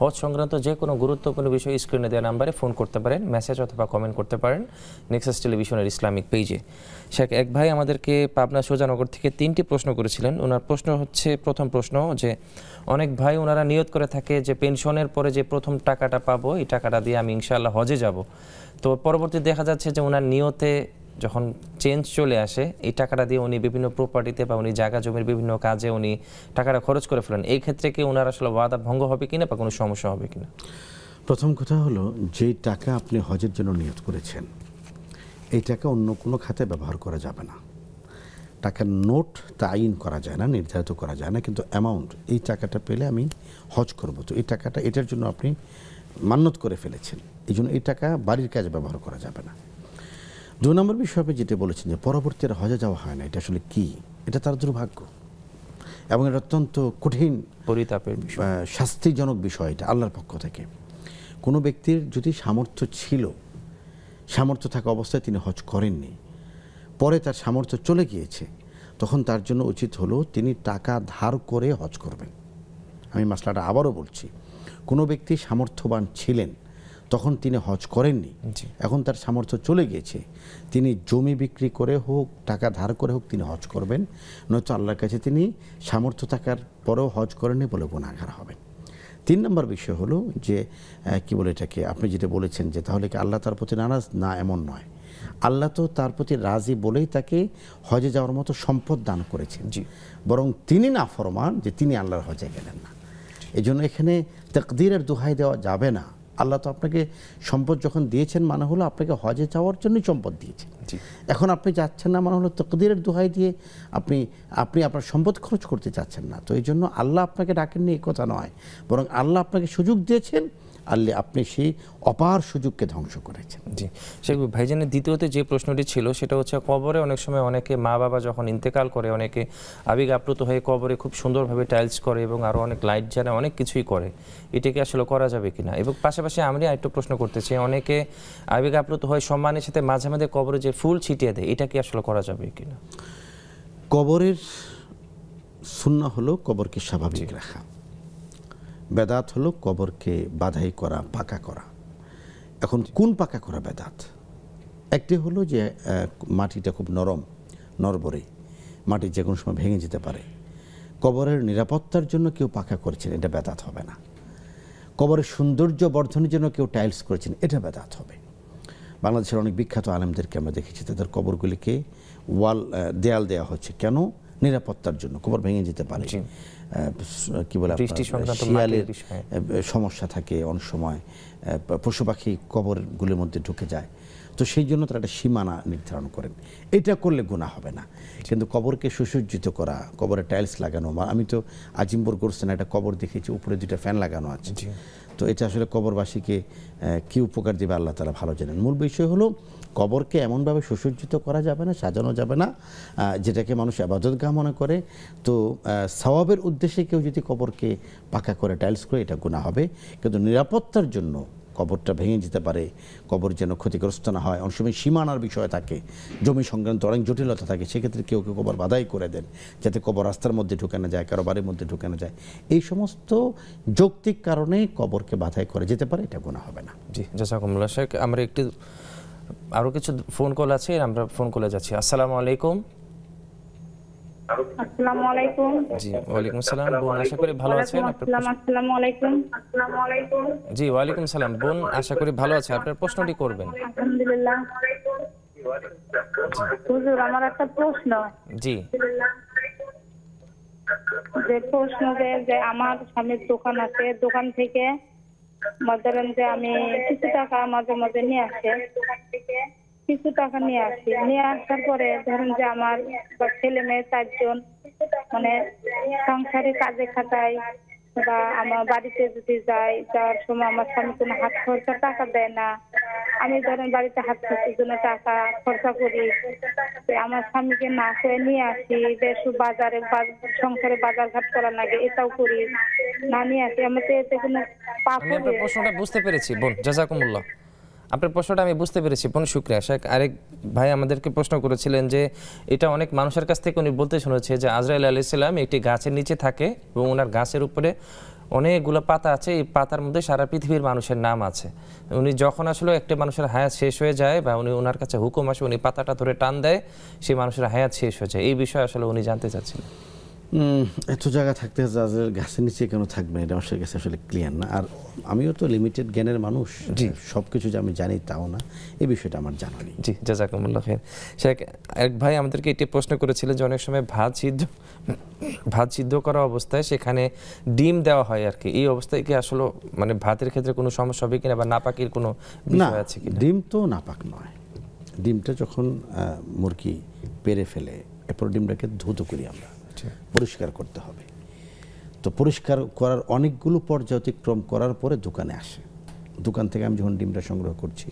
Speaker 1: হজ সংক্রান্ত যে কোনো গুরুত্বপূর্ণ বিষয় স্ক্রিনে দেওয়া নাম্বারে ফোন করতে পারেন, মেসেজ অথবা কমেন্ট করতে পারেন নেক্সাস টেলিভিশনের ইসলামিক পেজে। শেখ, এক ভাই আমাদেরকে পাবনা সোজানগর থেকে 3টি প্রশ্ন করেছিলেন। ওনার প্রশ্ন হচ্ছে, প্রথম প্রশ্ন যে অনেক ভাই ওনারা নিয়ত করে থাকে যে পেনশনের পরে যে প্রথম টাকাটা পাবো, এই টাকাটা দিয়ে আমি ইনশাআল্লাহ হজে যাব। তো পরবর্তী দেখা যাচ্ছে যে ওনার নিয়তে যখন চেঞ্জ চলে আসে, এই টাকাটা দিয়ে উনি বিভিন্ন প্রপার্টিতে বা উনি জায়গা জমির বিভিন্ন কাজে উনি টাকাটা খরচ করে ফেলেন। এই ক্ষেত্রে কি ওনার আসলে ওয়াদা ভঙ্গ হবে কিনা বা কোনো সমস্যা হবে কিনা?
Speaker 2: প্রথম কথা হলো, যে টাকা আপনি হজের জন্য নিয়ত করেছেন, এই টাকা অন্য কোনো খাতে ব্যবহার করা যাবে না। টাকার নোট তাইন করা যায় না, নির্ধারিত করা যায় না, কিন্তু অ্যামাউন্ট, এই টাকাটা পেলে আমি হজ করব, তো এই টাকাটা এটার জন্য আপনি মান্যত করে ফেলেছেন, এই জন্য এই টাকা বাড়ির কাজে ব্যবহার করা যাবে না। 2 নম্বর বিষয় আপনি যেটা বলেছেন যে পরবর্তী আর হজে যাওয়া হয় না, এটা আসলে কি? এটা তার দুর্ভাগ্য এবং এটা অত্যন্ত কঠিন
Speaker 1: পরিতাপের
Speaker 2: শাস্তিজনক বিষয়। এটা আল্লাহর পক্ষ থেকে। কোনো ব্যক্তির যদি সামর্থ্য ছিল, সামর্থ্য থাকা অবস্থায় তিনি হজ করেননি, পরে তার সামর্থ্য চলে গিয়েছে, তখন তার জন্য উচিত হলো তিনি টাকা ধার করে হজ করবেন। আমি মাসলাটা আবারও বলছি, কোনো ব্যক্তি সামর্থ্যবান ছিলেন, তখন তিনি হজ করেননি, এখন তার সামর্থ্য চলে গিয়েছে, তিনি জমি বিক্রি করে হোক, টাকা ধার করে হোক, তিনি হজ করবেন। নয়তো আল্লাহর কাছে তিনি সামর্থ্য থাকার পরেও হজ করেননি বলে গুনাহগার হবেন। 3 নম্বর বিষয় হলো যে কি বলে এটাকে, আপনি যেটা বলেছেন যে তাহলে কি আল্লাহ তার প্রতি নারাজ? না, এমন নয়। আল্লাহ তো তার প্রতি রাজি বলেই তাকে হজে যাওয়ার মতো সম্পদ দান করেছেন, বরং তিনি না ফরমান যে তিনি আল্লাহর হজে গেলেন না। এই জন্য এখানে তাকদীরের দোহাই দেওয়া যাবে না। আল্লাহ তো আপনাকে সম্পদ যখন দিয়েছেন, মানে হলো আপনাকে হজে যাওয়ার জন্যই সম্পদ দিয়েছেন। এখন আপনি যাচ্ছেন না, মানে হলো তাকদীরের দোহাই দিয়ে আপনি আপনার সম্পদ খরচ করতে চাচ্ছেন না। তো এই জন্য আল্লাহ আপনাকে ডাকেননি এই কথা নয়, বরং আল্লাহ আপনাকে সুযোগ দিয়েছেন, আল্লাহ আপনি সেই অপার সুযোগকে ধ্বংস করেছেন।
Speaker 1: জি শেখ ভাইজানের দ্বিতীয়তে যে প্রশ্নটি ছিল সেটা হচ্ছে, কবরে অনেক সময় অনেকে মা বাবা যখন ইন্তেকাল করে, অনেকে আবেগ আপ্লুত হয়ে কবরে খুব সুন্দরভাবে টাইলস করে এবং আরও অনেক লাইট জ্বালায়, অনেক কিছুই করে। এটাকে আসলে করা যাবে কিনা? এবং পাশাপাশি আমি আরেকটু প্রশ্ন করতে চাই, অনেকে আবেগ আপ্লুত হয়ে সম্মানের সাথে মাঝে মাঝে কবরে যে ফুল ছিটিয়ে দেয়, এটা কি আসলে করা যাবে কিনা?
Speaker 2: কবরের সুন্নাহ হলো কবরকে স্বাভাবিক রাখা। বেদাত হলো কবরকে বাধাই করা, পাকা করা। এখন কোন পাকা করা বেদাত? একটি হলো যে মাটিটা খুব নরম, নরবরে, মাটি যে কোনো সময় ভেঙে যেতে পারে। কবরের নিরাপত্তার জন্য কেউ পাকা করেছেন, এটা বেদাত হবে না। কবরের সৌন্দর্য বর্ধনের জন্য কেউ টাইলস করেছেন, এটা বেদাত হবে। বাংলাদেশের অনেক বিখ্যাত আলেমদেরকে আমরা দেখেছি তাদের কবরগুলিকে দেয়াল দেওয়া হচ্ছে কেন? নিরাপত্তার জন্য। কবর ভেঙে যেতে পারে, কি বলে, শিয়ালের সমস্যা থাকে, অনেক সময় পশু পাখি কবরগুলির মধ্যে ঢুকে যায়, তো সেই জন্য তারা একটা সীমানা নির্ধারণ করেন। এটা করলে গুনাহ হবে না। কিন্তু কবরকে সুসজ্জিত করা, কবরে টাইলস লাগানো, আমি তো আজিমপুর গোরস্থানে একটা কবর দেখেছি, উপরে 2টা ফ্যান লাগানো আছে। তো এটা আসলে কবরবাসীকে কি উপকার দেবে আল্লাহ তাআলা ভালো জানেন। মূল বিষয় হলো কবরকে এমনভাবে সুসজ্জিত করা যাবে না, সাজানো যাবে না যেটাকে মানুষ ইবাদতগাহ মনে করে। তো সওয়াবের উদ্দেশ্যে কেউ যদি কবরকে পাকা করে টাইলস করে, এটা গুনাহ হবে। কিন্তু নিরাপত্তার জন্য কবরটা ভেঙে যেতে পারে, কবর যেন ক্ষতিগ্রস্ত না হয়। অনেক সময় সীমানার বিষয় থাকে, জমি সংক্রান্ত অনেক জটিলতা থাকে, সেক্ষেত্রে কেউ কেউ কবর বাধাই করে দেন যাতে কবর রাস্তার মধ্যে ঢুকানো যায়, কারো বাড়ির মধ্যে ঢুকানো যায়। এই সমস্ত যৌক্তিক কারণে কবরকে বাধাই করে যেতে পারে, এটা গুনাহ হবে না।
Speaker 1: জি, জাযাকুমুল্লাহ শেখ। আমরা একটু আরো কিছু ফোন কল আছে, আমরা ফোন কলে যাচ্ছি। আসসালামু আলাইকুম।
Speaker 3: আসসালামু আলাইকুম।
Speaker 1: জি, ওয়ালাইকুম আসসালাম বোন, আশা করি ভালো আছেন।
Speaker 3: আসসালামু আলাইকুম। আসসালামু আলাইকুম।
Speaker 1: জি, ওয়ালাইকুম সালাম বোন, আশা করি ভালো আছে। আপনার প্রশ্নটি করবেন।
Speaker 3: আলহামদুলিল্লাহ। হুজুর, আমার একটা প্রশ্ন।
Speaker 1: জি।
Speaker 3: যে প্রশ্ন যে আমার স্বামীর দোকান আছে, দোকান থেকে ধরেন যে আমি কিছু টাকা মাঝে মাঝে নিয়ে আসি, কিছু টাকা নিয়ে আসি, নিয়ে আসার পরে ধরেন যে আমার ছেলে মেয়ে 4 জন মানে সংসারে কাজে খাটাই, বা আমার বাড়িতে যদি যাওয়ার সময় আমার স্বামী কোনো হাত খরচা টাকা দেয় না, আমি ধরেন বাড়িতে হাত খরচের জন্য টাকা খরচা করি, আমার স্বামীকে না করে নিয়ে আসি, যে বাজারে সংসারে বাজার ঘাট করা লাগে, এটাও করি, না নিয়ে আসি, আমাকে এতে কোনো পাপ হবে?
Speaker 1: আপনার প্রশ্নটা বুঝতে পেরেছি বোন, জাযাকুমুল্লাহ। আপনার প্রশ্নটা আমি বুঝতে পেরেছি বোন, শুকরিয়া। শেখ আরেক ভাই আমাদেরকে প্রশ্ন করেছিলেন যে এটা অনেক মানুষের কাছ থেকে উনি বলতে শুনেছে যে আজরাইল আলাইহিস সালাম একটি গাছের নিচে থাকে এবং ওনার গাছের উপরে অনেকগুলো পাতা আছে, এই পাতার মধ্যে সারা পৃথিবীর মানুষের নাম আছে। উনি যখন আসলে একটা মানুষের হায়াত শেষ হয়ে যায় বা ওনার কাছে হুকুম আসে, উনি পাতাটা ধরে টান দেয়, সেই মানুষের হায়াত শেষ হয়ে যায়। এই বিষয়ে আসলে উনি জানতে চাচ্ছিলেন।
Speaker 2: এত জায়গা থাকতে গাছের নিচে কেন থাকবে, এটা আমার কাছে আসলে ক্লিয়ার না। আর আমিও তো লিমিটেড জ্ঞানের মানুষ, সব কিছু যে আমি জানি তাও না, এই বিষয়টা আমার জানা নেই।
Speaker 1: জি, জাযাকুমুল্লাহ খাইর। শেখ এক ভাই আমাদেরকে এটি প্রশ্ন করেছিলেন যে অনেক সময় ভাত সিদ্ধ করা অবস্থায় সেখানে ডিম দেওয়া হয় আর কি, এই অবস্থায় কি আসলে মানে ভাতের ক্ষেত্রে কোনো সমস্যা হবে কিনা বা নাপাকের কোনো বিষয় আছে কিনা?
Speaker 2: ডিম তো নাপাক নয়। ডিমটা যখন মুরগি পেরে ফেলে, এরপর ডিমটাকে ধুত করি আমরা, পরিষ্কার করতে হবে। তো পরিষ্কার করার অনেকগুলো পর্যায় অতিক্রম করার পরে দোকানে আসে। দোকান থেকে আমি যখন ডিমটা সংগ্রহ করছি,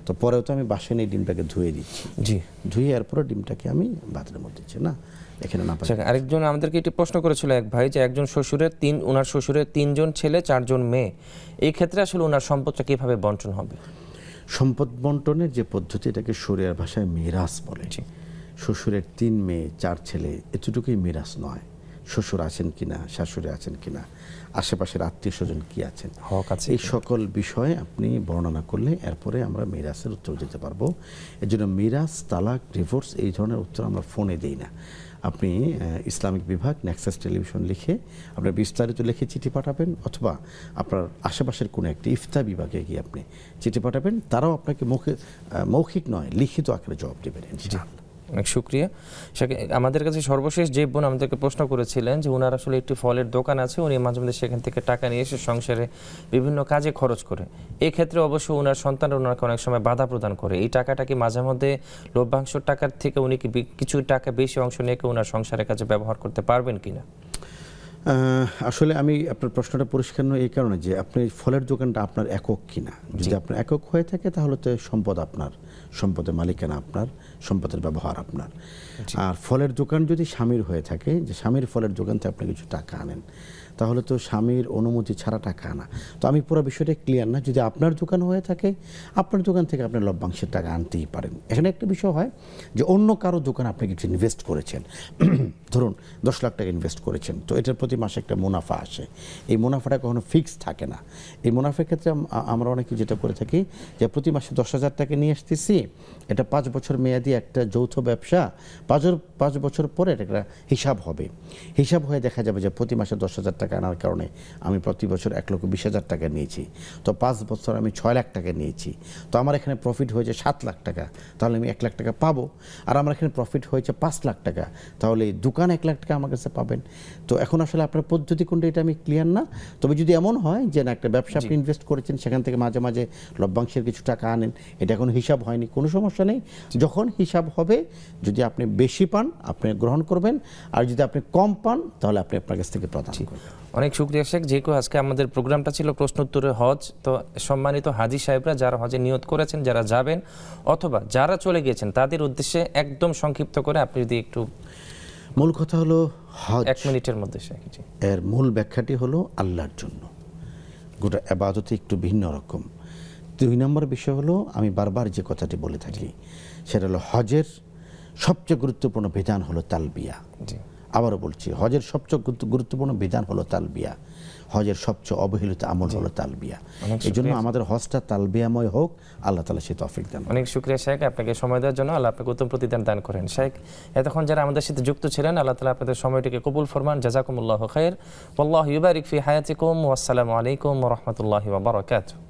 Speaker 2: তো পরেও তো আমি বাসায় নিয়ে ডিমটাকে ধুয়ে দিচ্ছি। জি, ধুয়ে এরপরে ডিমটাকে আমি ভাতের মধ্যে দিচ্ছি না, এখানে না।
Speaker 1: আরেকজন আমাদেরকে এটি প্রশ্ন করেছিল এক ভাই যে একজন ওনার শ্বশুরের 3 জন ছেলে 4 জন মেয়ে, এই ক্ষেত্রে আসলে ওনার সম্পদটা কিভাবে বন্টন হবে?
Speaker 2: সম্পদ বন্টনের যে পদ্ধতি, এটাকে শরিয়ার ভাষায় মিরাস বলে। শ্বশুরের 3 মেয়ে 4 ছেলে, এতটুকুই মিরাস নয়। শ্বশুর আছেন কিনা, শাশুড়ি আছেন কিনা, আশেপাশের আত্মীয় স্বজন কি আছেন, এই সকল বিষয়ে আপনি বর্ণনা করলে এরপরে আমরা মিরাসের উত্তর দিতে পারবো। এর জন্য মিরাস, তালাক, ডিভোর্স এই ধরনের উত্তর আমরা ফোনে দিই না। আপনি ইসলামিক বিভাগ, নেক্সাস টেলিভিশন লিখে আপনার বিস্তারিত লিখে চিঠি পাঠাবেন, অথবা আপনার আশেপাশের কোনো একটি ইফতা বিভাগে গিয়ে আপনি চিঠি পাঠাবেন, তারাও আপনাকে মৌখিক নয় লিখিত আকারে জবাব দেবেন ইনশাআল্লাহ।
Speaker 1: অনেক শুকরিয়া। আমাদের কাছে সর্বশেষ যে বোন আমাদেরকে প্রশ্ন করেছিলেন যে ওনার আসলে একটি ফলের দোকান আছে, উনি মাঝে মাঝে সেখান থেকে টাকা নিয়ে এসে সংসারে বিভিন্ন কাজে খরচ করে। এই ক্ষেত্রে অবশ্য ওনার সন্তানরা ওনাকে অনেক সময় বাধা প্রদান করে। এই টাকাটা কি মাঝে মধ্যে লভ্যাংশের টাকার থেকে উনি কি কিছু টাকা বেশি অংশ নিয়ে ওনার সংসারের কাজে ব্যবহার করতে পারবেন কিনা?
Speaker 2: আসলে আমি আপনার প্রশ্নটা পরিষ্কার নয় এই কারণে যে আপনি ফলের দোকানটা আপনার একক কিনা। যদি আপনার একক হয়ে থাকে তাহলে তো সম্পদ আপনার সম্পদের মালিকানা আপনার, সম্পদের ব্যবহার আপনার। আর ফলের দোকান যদি স্বামীর হয়ে থাকে, যে স্বামীর ফলের দোকান থেকে আপনি কিছু টাকা আনেন, তাহলে তো স্বামীর অনুমতি ছাড়া টাকা আনা। তো আমি পুরো বিষয়টা ক্লিয়ার না। যদি আপনার দোকান হয়ে থাকে, আপনার দোকান থেকে আপনি লভ্যাংশের টাকা আনতেই পারেন। এখানে একটা বিষয় হয় যে অন্য কারো দোকান আপনি কিছু ইনভেস্ট করেছেন, ধরুন 10 লাখ টাকা ইনভেস্ট করেছেন, তো এটার প্রতি মাসে একটা মুনাফা আসে। এই মুনাফাটা কখনো ফিক্সড থাকে না। এই মুনাফার ক্ষেত্রে আমরা অনেকে যেটা করে থাকি যে প্রতি মাসে 10,000 টাকা নিয়ে আসতেছি, এটা 5 বছর মেয়াদি একটা যৌথ ব্যবসা, 5 বছর পরে এটা একটা হিসাব হবে। হিসাব হয়ে দেখা যাবে যে প্রতি মাসে 10,000 টাকা আনার কারণে আমি প্রতি বছর 1,20,000 টাকা নিয়েছি, তো 5 বছর আমি 6 লাখ টাকা নিয়েছি, তো আমার এখানে প্রফিট হয়েছে 7 লাখ টাকা, তাহলে আমি 1 লাখ টাকা পাবো। আর আমার এখানে প্রফিট হয়েছে 5 লাখ টাকা, তাহলে এই দোকান 1 লাখ টাকা আমার কাছে পাবেন। তো এখন আসলে আপনার পদ্ধতি কোনটা এটা আমি ক্লিয়ার না। তবে যদি এমন হয় যে না একটা ব্যবসা আপনি ইনভেস্ট করেছেন, সেখান থেকে মাঝে মাঝে লভ্যাংশের কিছু টাকা আনেন, এটা এখন হিসাব হয়নি, কোনো সমস্যা নেই। যখন হিসাব হবে, যদি আপনি বেশি পান আপনি গ্রহণ করবেন, আর যদি আপনি কম পান তাহলে আপনি আপনার কাছ থেকে প্রদান করবেন।
Speaker 1: অনেক শুকরিয়া শেখ। যেহেতু আজকে আমাদের প্রোগ্রামটা ছিল প্রশ্নোত্তরে হজ, তো সম্মানিত হাজী সাহেবরা যারা হজে নিয়ত করেছেন, যারা যাবেন অথবা যারা চলে গিয়েছেন, তাদের উদ্দেশ্যে একদম সংক্ষিপ্ত করে আপনি যদি একটু।
Speaker 2: মূল কথা হলো হজ
Speaker 1: 1 মিনিটের মধ্যে শেখ।
Speaker 2: এর মূল ব্যাখ্যাটি হলো আল্লাহর জন্য। গোটা ইবাদতে একটু ভিন্ন রকম। 2 নম্বর বিষয় হলো, আমি বারবার যে কথাটি বলে থাকি, সেটা হলো হজের সবচেয়ে গুরুত্বপূর্ণ বিধান হলো তালবিয়া। আবারও বলছি, হজের সবচেয়ে গুরুত্বপূর্ণ বিধান হলো তালবিয়া। হজের সবচেয়ে অবহেলিত আমল হলো তালবিয়া। এই জন্য আমাদের হজটা তালবিয়াময় হোক, আল্লাহ তাআলা সে তৌফিক দান।
Speaker 1: অনেক শুকরিয়া শেখ, আপনাকে সময় দেওয়ার জন্য। আল্লাহ আপনাকে উত্তম প্রতিদান দান করেন। শেখ, এতক্ষণ যারা আমাদের সাথে যুক্ত ছিলেন, আল্লাহ তাআলা আপনাদের সময়টিকে কবুল ফরমান। জাযাকুমুল্লাহু খাইর। ওয়াল্লাহু ইউবারিক ফি হায়াতিকুম। ওয়াসসালামু আলাইকুম ওয়া রাহমাতুল্লাহি ওয়া বারাকাতুহু।